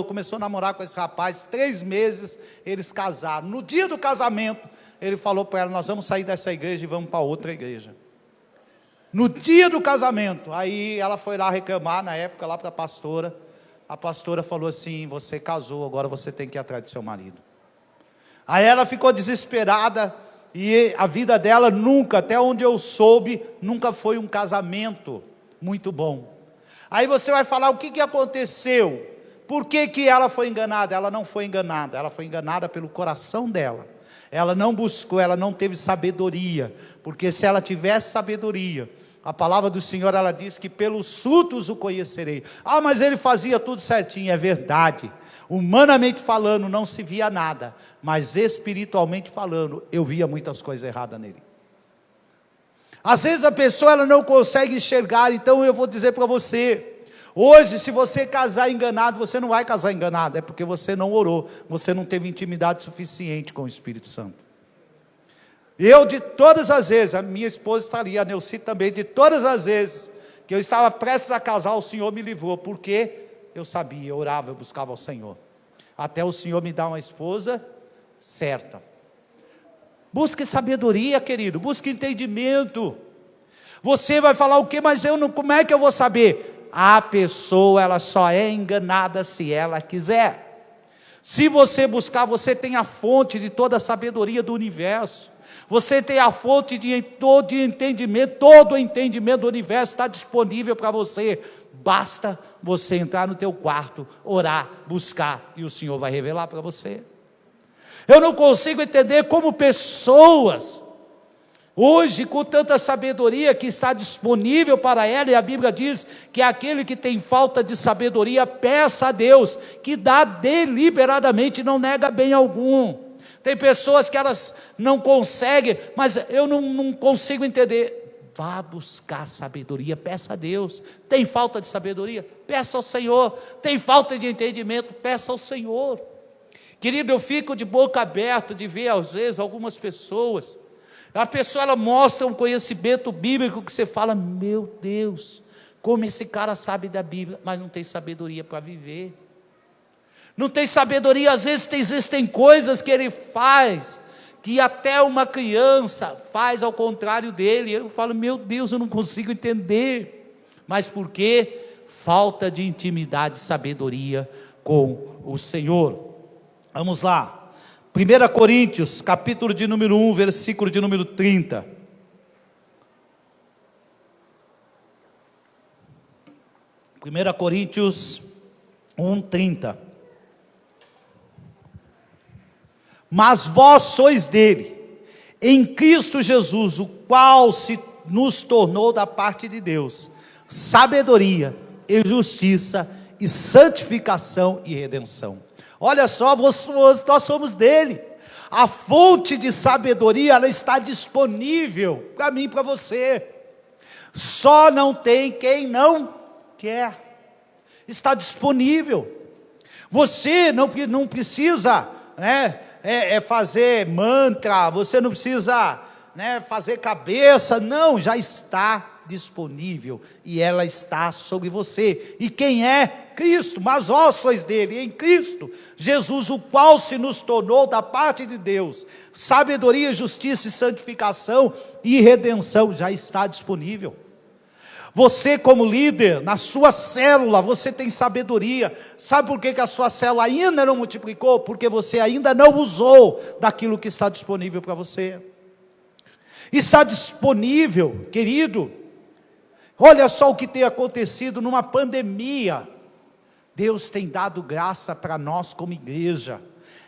começou a namorar com esse rapaz, 3 meses eles casaram. No dia do casamento, ele falou para ela, nós vamos sair dessa igreja e vamos para outra igreja. No dia do casamento, aí ela foi lá reclamar, na época, lá para a pastora falou assim, você casou, agora você tem que ir atrás do seu marido. Aí ela ficou desesperada, e a vida dela nunca, até onde eu soube, nunca foi um casamento muito bom. Aí você vai falar o que aconteceu, por que ela foi enganada? Ela não foi enganada, ela foi enganada pelo coração dela. Ela não buscou, ela não teve sabedoria, porque se ela tivesse sabedoria, a palavra do Senhor, ela diz que pelos frutos o conhecerei. Ah, mas ele fazia tudo certinho, é verdade. Humanamente falando, não se via nada, mas espiritualmente falando, eu via muitas coisas erradas nele. Às vezes a pessoa ela não consegue enxergar, então eu vou dizer para você, hoje se você casar enganado, você não vai casar enganado, é porque você não orou, você não teve intimidade suficiente com o Espírito Santo. Eu de todas as vezes, a minha esposa estaria, a Neuci também, de todas as vezes que eu estava prestes a casar, o Senhor me livrou, porque eu sabia, eu orava, eu buscava ao Senhor, até o Senhor me dar uma esposa certa. Busque sabedoria, querido, busque entendimento. Você vai falar o quê? Mas eu não, como é que eu vou saber? A pessoa, ela só é enganada se ela quiser. Se você buscar, você tem a fonte de toda a sabedoria do universo. Você tem a fonte de todo entendimento, todo o entendimento do universo está disponível para você. Basta você entrar no teu quarto, orar, buscar, e o Senhor vai revelar para você. Eu não consigo entender como pessoas, hoje com tanta sabedoria que está disponível para ela, e a Bíblia diz que aquele que tem falta de sabedoria, peça a Deus, que dá deliberadamente, não nega bem algum. Tem pessoas que elas não conseguem, mas eu não consigo entender. Vá buscar sabedoria, peça a Deus. Tem falta de sabedoria? Peça ao Senhor. Tem falta de entendimento? Peça ao Senhor. Querido, eu fico de boca aberta de ver às vezes algumas pessoas. A pessoa ela mostra um conhecimento bíblico que você fala, meu Deus, como esse cara sabe da Bíblia, mas não tem sabedoria para viver. Não tem sabedoria, às vezes existem coisas que ele faz, que até uma criança faz ao contrário dele. Eu falo, meu Deus, eu não consigo entender. Mas por quê? Falta de intimidade e sabedoria com o Senhor. Vamos lá, 1 Coríntios, capítulo de número 1, versículo de número 30. Coríntios 1, 30. Mas vós sois dele, em Cristo Jesus, o qual se nos tornou da parte de Deus, sabedoria e justiça e santificação e redenção. Olha só, nós somos dele. A fonte de sabedoria, ela está disponível para mim e para você. Só não tem quem não quer. Está disponível. Você não precisa, fazer mantra, você não precisa, fazer cabeça, não, já está disponível, e ela está sobre você. E quem é? Cristo. Mas vós sois dele, em Cristo Jesus, o qual se nos tornou da parte de Deus, sabedoria, justiça e santificação e redenção, já está disponível. Você como líder, na sua célula, você tem sabedoria. Sabe por que a sua célula ainda não multiplicou? Porque você ainda não usou daquilo que está disponível para você. Está disponível, querido. Olha só o que tem acontecido numa pandemia. Deus tem dado graça para nós como igreja.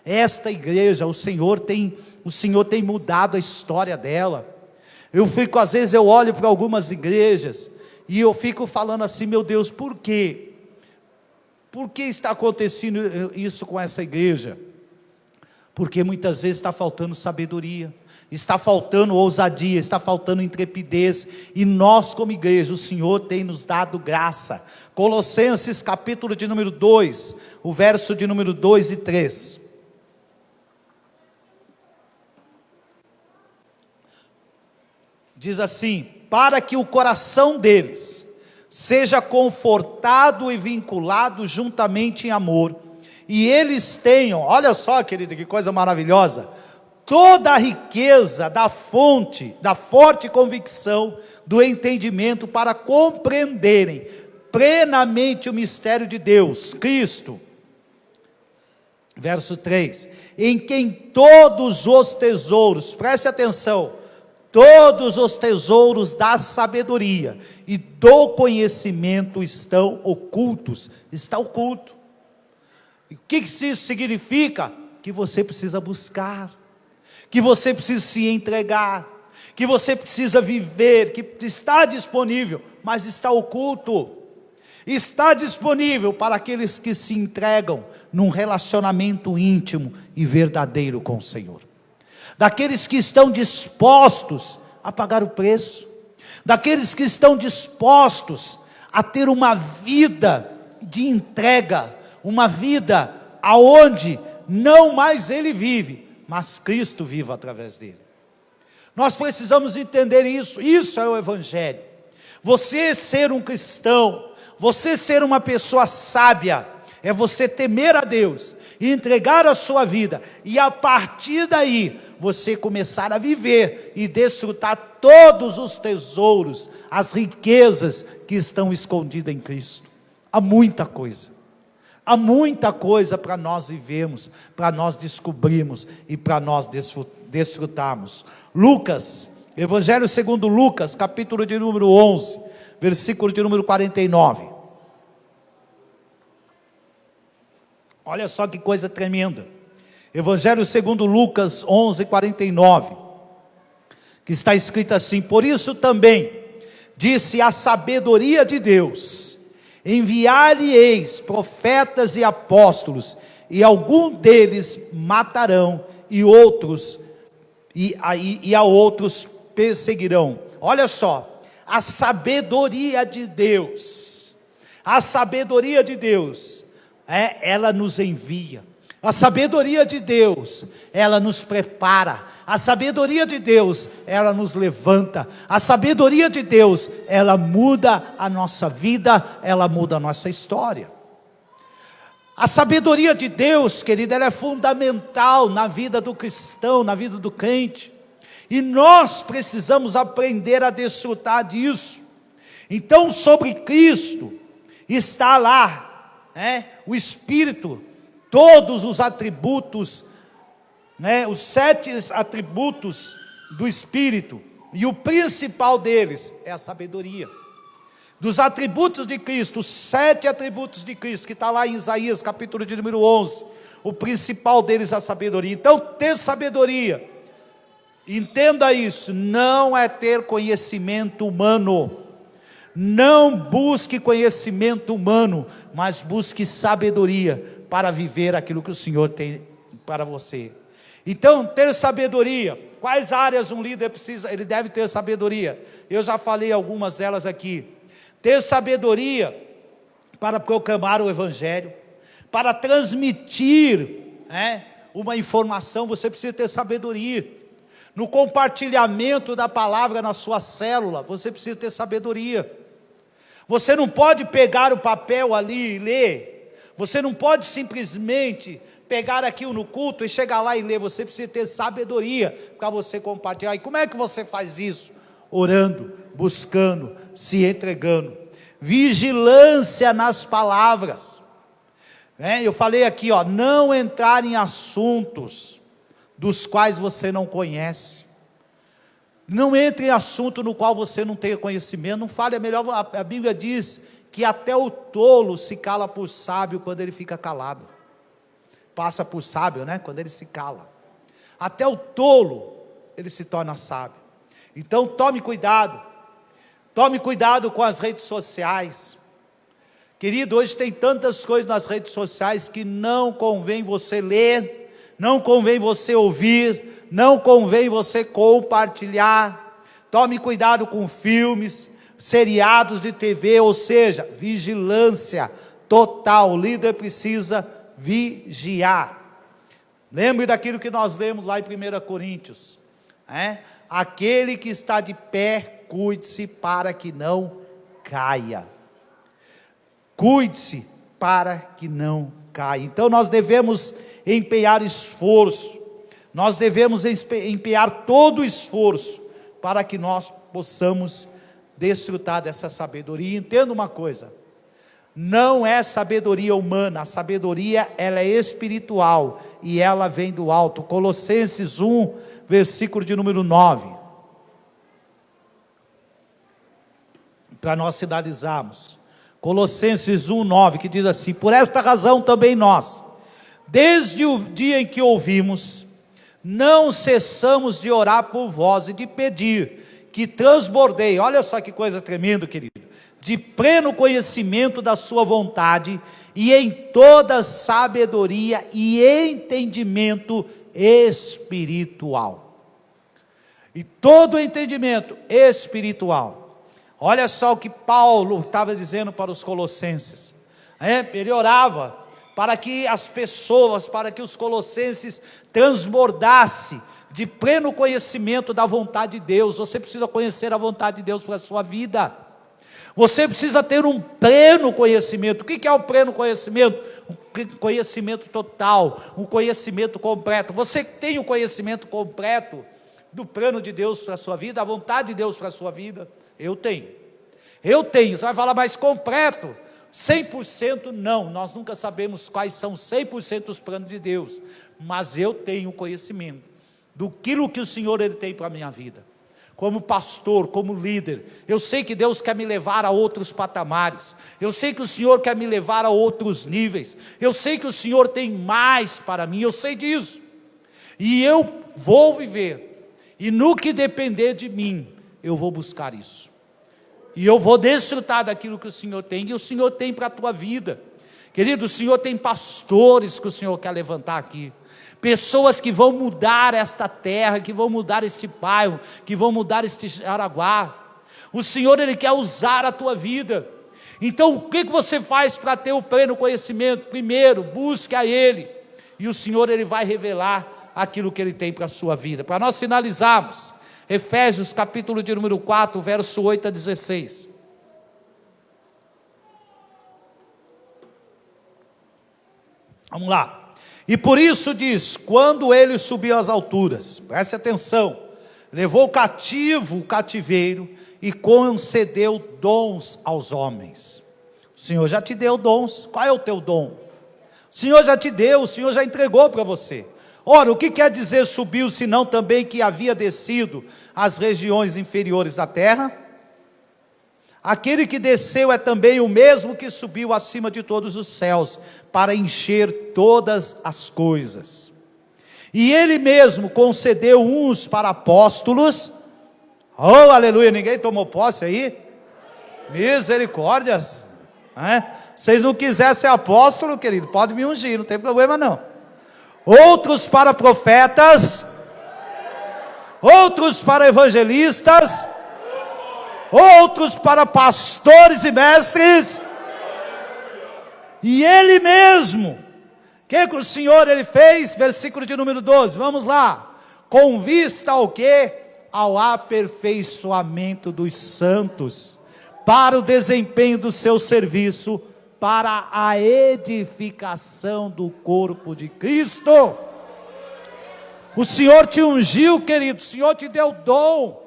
Esta igreja, o Senhor tem mudado a história dela. Às vezes eu olho para algumas igrejas e eu fico falando assim, meu Deus, por quê? Por que está acontecendo isso com essa igreja? Porque muitas vezes está faltando sabedoria, está faltando ousadia, está faltando intrepidez, e nós como igreja, o Senhor tem nos dado graça. Colossenses capítulo de número 2, o verso de número 2 e 3. Diz assim: para que o coração deles seja confortado e vinculado juntamente em amor, e eles tenham, olha só querido, que coisa maravilhosa, toda a riqueza da fonte, da forte convicção, do entendimento, para compreenderem plenamente o mistério de Deus, Cristo. Verso 3, em quem todos os tesouros, preste atenção, todos os tesouros da sabedoria e do conhecimento estão ocultos. Está oculto. E o que isso significa? Que você precisa buscar, que você precisa se entregar, que você precisa viver, que está disponível, mas está oculto. Está disponível para aqueles que se entregam num relacionamento íntimo e verdadeiro com o Senhor. Daqueles que estão dispostos a pagar o preço, daqueles que estão dispostos a ter uma vida de entrega, uma vida aonde não mais ele vive, mas Cristo vive através dele. Nós precisamos entender isso. Isso é o Evangelho. Você ser um cristão, você ser uma pessoa sábia, é você temer a Deus e entregar a sua vida, e a partir daí você começar a viver e desfrutar todos os tesouros, as riquezas que estão escondidas em Cristo. Há muita coisa para nós vivermos, para nós descobrirmos e para nós desfrutarmos. Lucas, Evangelho segundo Lucas, capítulo de número 11, versículo de número 49. Olha só que coisa tremenda. Evangelho segundo Lucas 11, 49. Que está escrito assim: por isso também disse a sabedoria de Deus: enviar-lhe-eis profetas e apóstolos, e algum deles matarão, e a outros perseguirão. Olha só, a sabedoria de Deus, ela nos envia. A sabedoria de Deus, ela nos prepara. A sabedoria de Deus, ela nos levanta. A sabedoria de Deus, ela muda a nossa vida, ela muda a nossa história. A sabedoria de Deus, querida, ela é fundamental na vida do cristão, na vida do crente. E nós precisamos aprender a desfrutar disso. Então, sobre Cristo está lá, o Espírito, todos os atributos, os 7 atributos do Espírito, e o principal deles é a sabedoria. Dos atributos de Cristo, os 7 atributos de Cristo, que está lá em Isaías, capítulo de número 11, o principal deles é a sabedoria. Então, ter sabedoria, entenda isso, não é ter conhecimento humano. Não busque conhecimento humano, mas busque sabedoria para viver aquilo que o Senhor tem para você. Então, ter sabedoria. Quais áreas um líder precisa? Ele deve ter sabedoria. Eu já falei algumas delas aqui. Ter sabedoria para proclamar o Evangelho, para transmitir uma informação, você precisa ter sabedoria. No compartilhamento da palavra na sua célula, você precisa ter sabedoria. Você não pode pegar o papel ali e ler. Você não pode simplesmente pegar aquilo no culto e chegar lá e ler. Você precisa ter sabedoria para você compartilhar. E como é que você faz isso? Orando, buscando, se entregando. Vigilância nas palavras. Eu falei aqui, não entrar em assuntos dos quais você não conhece. Não entre em assunto no qual você não tenha conhecimento. Não fale, é melhor. A Bíblia diz que até o tolo se cala por sábio quando ele fica calado. Passa por sábio, quando ele se cala. Até o tolo, ele se torna sábio. Então tome cuidado. Tome cuidado com as redes sociais. Querido, hoje tem tantas coisas nas redes sociais que não convém você ler, não convém você ouvir, não convém você compartilhar. Tome cuidado com filmes, seriados de TV, ou seja, vigilância total. O líder precisa vigiar. Lembre daquilo que nós lemos lá em 1 Coríntios. Aquele que está de pé, cuide-se para que não caia. Cuide-se para que não caia. Então nós devemos empenhar esforço. Nós devemos empenhar todo o esforço para que nós possamos desfrutar dessa sabedoria. Entenda uma coisa: não é sabedoria humana, a sabedoria ela é espiritual e ela vem do alto. Colossenses 1, versículo de número 9. para nós finalizarmos. Colossenses 1:9, que diz assim: por esta razão também nós, desde o dia em que ouvimos, não cessamos de orar por vós e de pedir que transbordei, olha só que coisa tremenda, querido, de pleno conhecimento da sua vontade e em toda sabedoria e entendimento espiritual. E todo entendimento espiritual. Olha só o que Paulo estava dizendo para os colossenses. Ele orava para que as pessoas, para que os colossenses transbordassem de pleno conhecimento da vontade de Deus. Você precisa conhecer a vontade de Deus para a sua vida. Você precisa ter um pleno conhecimento. O que é o pleno conhecimento? Um conhecimento total, um conhecimento completo. Você tem o conhecimento completo do plano de Deus para a sua vida, a vontade de Deus para a sua vida? Eu tenho. Você vai falar, mas completo? 100% não, nós nunca sabemos quais são 100% os planos de Deus, mas eu tenho conhecimento do que o Senhor Ele tem para a minha vida. Como pastor, como líder, eu sei que Deus quer me levar a outros patamares, eu sei que o Senhor quer me levar a outros níveis, eu sei que o Senhor tem mais para mim, eu sei disso, e eu vou viver, e no que depender de mim, eu vou buscar isso, e eu vou desfrutar daquilo que o Senhor tem, e o Senhor tem para a tua vida, querido. O Senhor tem pastores que o Senhor quer levantar aqui, pessoas que vão mudar esta terra, que vão mudar este bairro, que vão mudar este Jaraguá. O Senhor, Ele quer usar a tua vida. Então o que você faz para ter o pleno conhecimento? Primeiro, busque a Ele, e o Senhor, Ele vai revelar aquilo que Ele tem para a sua vida. Para nós finalizarmos, Efésios capítulo de número 4, verso 8 a 16. Vamos lá. E por isso diz, quando ele subiu às alturas, preste atenção, levou cativo o cativeiro e concedeu dons aos homens. O Senhor já te deu dons. Qual é o teu dom? O Senhor já te deu, o Senhor já entregou para você. Ora, o que quer dizer subiu, senão também que havia descido às regiões inferiores da terra? Aquele que desceu é também o mesmo que subiu acima de todos os céus, para encher todas as coisas. E Ele mesmo concedeu uns para apóstolos. Oh, aleluia, ninguém tomou posse aí? Misericórdias. Vocês não quiserem ser apóstolo, querido, pode me ungir, não tem problema não. Outros para profetas, outros para evangelistas, outros para pastores e mestres, e Ele mesmo, o que o Senhor Ele fez? Versículo de número 12, vamos lá, com vista ao quê? Ao aperfeiçoamento dos santos, para o desempenho do seu serviço, para a edificação do corpo de Cristo. O Senhor te ungiu, querido, o Senhor te deu dom.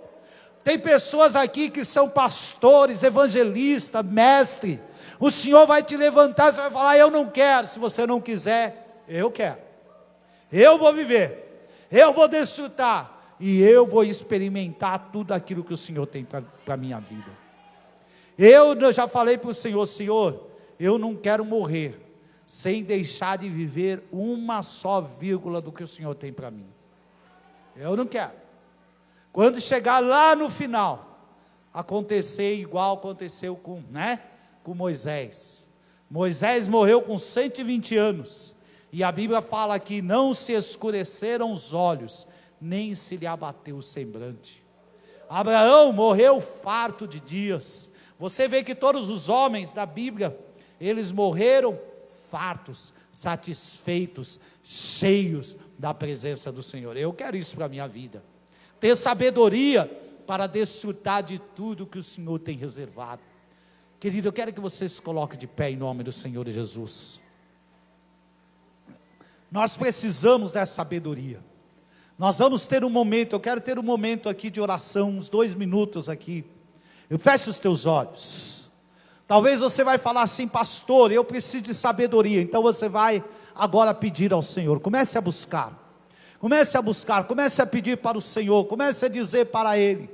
Tem pessoas aqui que são pastores, evangelistas, mestre. O Senhor vai te levantar, você vai falar, eu não quero. Se você não quiser, eu quero. Eu vou viver, eu vou desfrutar, e eu vou experimentar tudo aquilo que o Senhor tem para a minha vida. Eu já falei para o Senhor, Senhor, eu não quero morrer sem deixar de viver uma só vírgula do que o Senhor tem para mim. Eu não quero. Quando chegar lá no final, acontecer igual aconteceu com Moisés. Moisés morreu com 120 anos, e a Bíblia fala que não se escureceram os olhos, nem se lhe abateu o semblante. Abraão morreu farto de dias. Você vê que todos os homens da Bíblia, eles morreram fartos, satisfeitos, cheios da presença do Senhor. Eu quero isso para a minha vida, ter sabedoria para desfrutar de tudo que o Senhor tem reservado. Querido, eu quero que você se coloque de pé em nome do Senhor Jesus. Nós precisamos dessa sabedoria. Nós vamos ter um momento, eu quero ter um momento aqui de oração, uns 2 minutos aqui. Eu fecho os teus olhos. Talvez você vai falar assim, pastor, eu preciso de sabedoria. Então você vai agora pedir ao Senhor. Comece a buscar, comece a pedir para o Senhor, comece a dizer para Ele.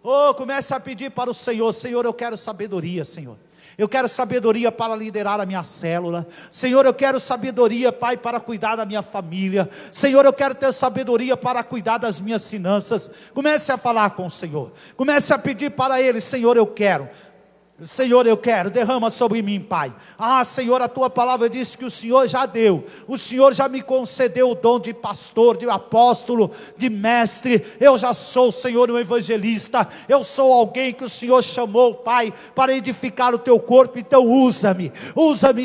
Oh, comece a pedir para o Senhor: Senhor, eu quero sabedoria, Senhor. Eu quero sabedoria para liderar a minha célula. Senhor, eu quero sabedoria, Pai, para cuidar da minha família. Senhor, eu quero ter sabedoria para cuidar das minhas finanças. Comece a falar com o Senhor. Comece a pedir para Ele: Senhor, eu quero. Senhor, eu quero, derrama sobre mim, Pai. Ah, Senhor, a tua palavra diz que o Senhor já deu, o Senhor já me concedeu o dom de pastor, de apóstolo, de mestre. Eu já sou, Senhor, um evangelista. Eu sou alguém que o Senhor chamou, Pai, para edificar o teu corpo. Então usa-me,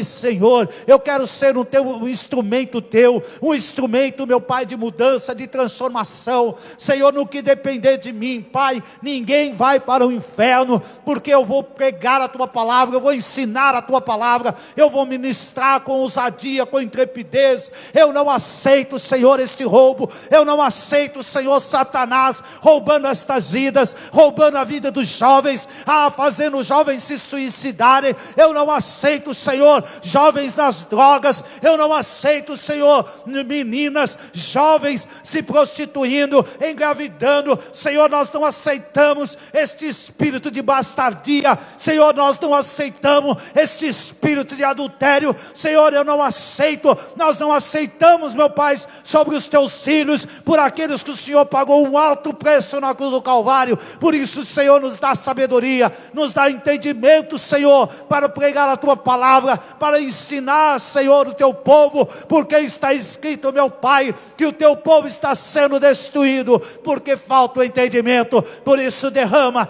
Senhor. Eu quero ser um instrumento teu, um instrumento, meu Pai, de mudança, de transformação. Senhor, no que depender de mim, Pai, ninguém vai para o inferno, porque eu vou pregar a tua palavra, eu vou ensinar a tua palavra, eu vou ministrar com ousadia, com intrepidez. Eu não aceito, Senhor, este roubo. Eu não aceito, Senhor, Satanás roubando estas vidas, roubando a vida dos jovens, fazendo os jovens se suicidarem. Eu não aceito, Senhor, jovens nas drogas. Eu não aceito, Senhor, meninas, jovens se prostituindo, engravidando. Senhor, nós não aceitamos este espírito de bastardia. Senhor, nós não aceitamos este espírito de adultério. Senhor, eu não aceito. Nós não aceitamos, meu Pai, sobre os teus filhos, por aqueles que o Senhor pagou um alto preço na cruz do Calvário. Por isso, Senhor, nos dá sabedoria, nos dá entendimento, Senhor, para pregar a tua palavra, para ensinar, Senhor, o teu povo, porque está escrito, meu Pai, que o teu povo está sendo destruído, porque falta o entendimento. Por isso, derrama,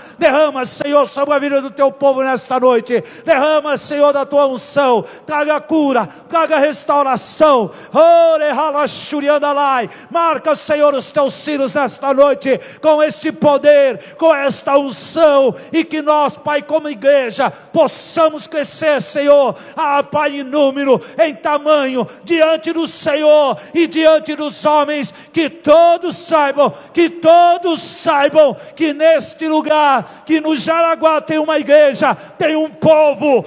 Senhor, sobre a vida do teu povo nesta noite. Derrama, Senhor, da tua unção. Traga cura, traga restauração. Marca, Senhor, os teus filhos nesta noite com este poder, com esta unção, e que nós, Pai, como igreja, possamos crescer, Senhor, Pai, em número, em tamanho, diante do Senhor e diante dos homens. Que todos saibam que neste lugar, que no Jaraguá tem uma igreja, tem um povo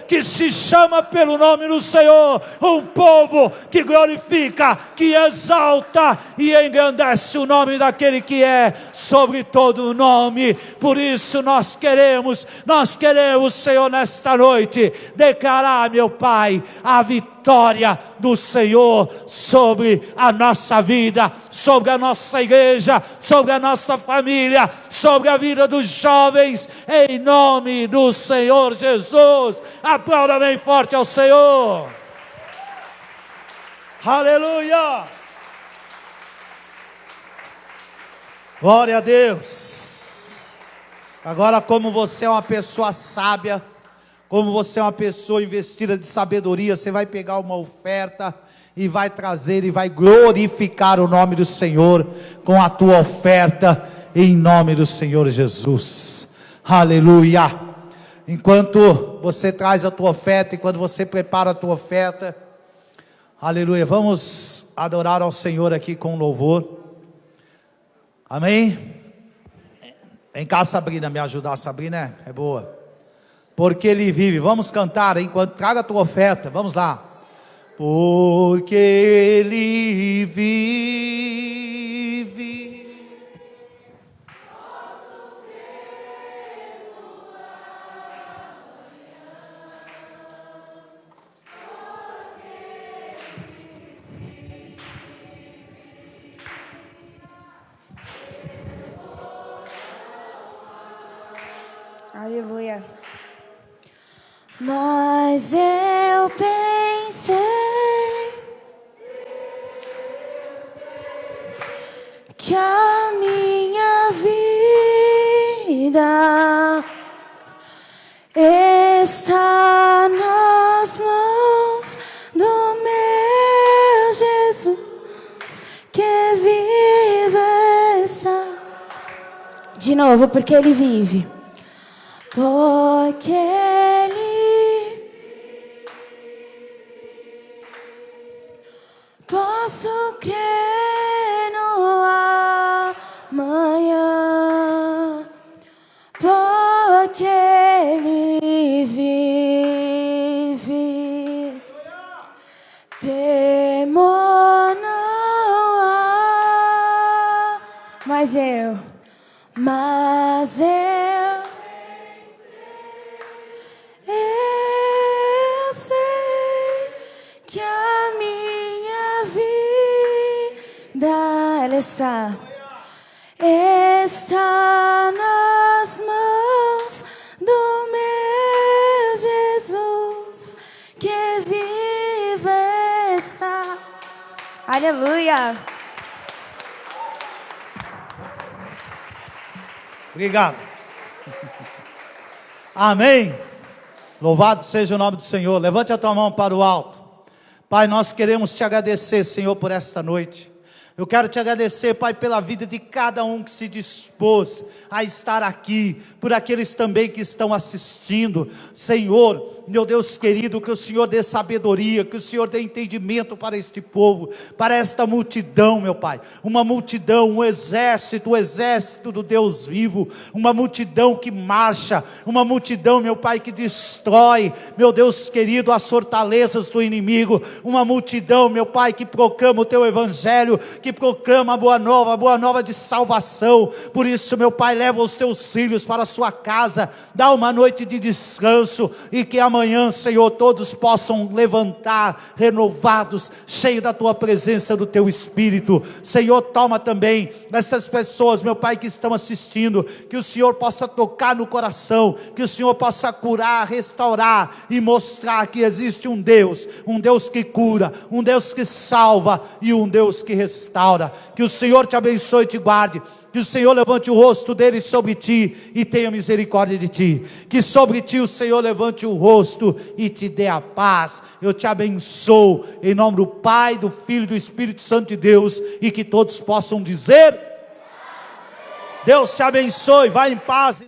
que se chama pelo nome do Senhor, um povo que glorifica, que exalta e engrandece o nome daquele que é sobre todo o nome. Por isso nós queremos, Senhor, nesta noite, declarar, meu Pai, a vitória do Senhor sobre a nossa vida, sobre a nossa igreja, sobre a nossa família, sobre a vida dos jovens, em nome do Senhor Jesus. Aplauda bem forte ao Senhor. Aleluia! Glória a Deus. Agora, como você é uma pessoa sábia, como você é uma pessoa investida de sabedoria, você vai pegar uma oferta e vai trazer e vai glorificar o nome do Senhor com a tua oferta, em nome do Senhor Jesus. Aleluia. Enquanto você traz a tua oferta, enquanto você prepara a tua oferta, aleluia, vamos adorar ao Senhor aqui com louvor. Amém? Vem cá, Sabrina, me ajudar. Sabrina é boa. Porque Ele vive. Vamos cantar enquanto traga a tua oferta. Vamos lá. Porque Ele vive. Aleluia. Mas eu pensei que a minha vida está nas mãos do meu Jesus, que vive está. De novo, porque Ele vive. Porque Ele, posso crer no amanhã, porque Ele vive, temor não há, mas mas eu sei que a minha vida ela está nas mãos do meu Jesus, que vive está. Aleluia. Obrigado. Amém. Louvado seja o nome do Senhor. Levante a tua mão para o alto. Pai, nós queremos te agradecer, Senhor, por esta noite. Eu quero te agradecer, Pai, pela vida de cada um que se dispôs a estar aqui, por aqueles também que estão assistindo. Senhor, meu Deus querido, que o Senhor dê sabedoria, que o Senhor dê entendimento para este povo, para esta multidão, meu Pai. Uma multidão, um exército, o exército do Deus vivo, uma multidão que marcha, uma multidão, meu Pai, que destrói, meu Deus querido, as fortalezas do inimigo, uma multidão, meu Pai, que proclama o teu evangelho, que proclama a boa nova de salvação. Por isso, meu Pai, leva os teus filhos para a sua casa, dá uma noite de descanso, e que amanhã, Senhor, todos possam levantar renovados, cheios da tua presença, do teu Espírito. Senhor, toma também essas pessoas, meu Pai, que estão assistindo, que o Senhor possa tocar no coração, que o Senhor possa curar, restaurar e mostrar que existe um Deus que cura, um Deus que salva e um Deus que restaura. Que o Senhor te abençoe e te guarde, que o Senhor levante o rosto dele sobre ti e tenha misericórdia de ti, que sobre ti o Senhor levante o rosto e te dê a paz. Eu te abençoo em nome do Pai, do Filho e do Espírito Santo de Deus, e que todos possam dizer: Deus te abençoe, vá em paz.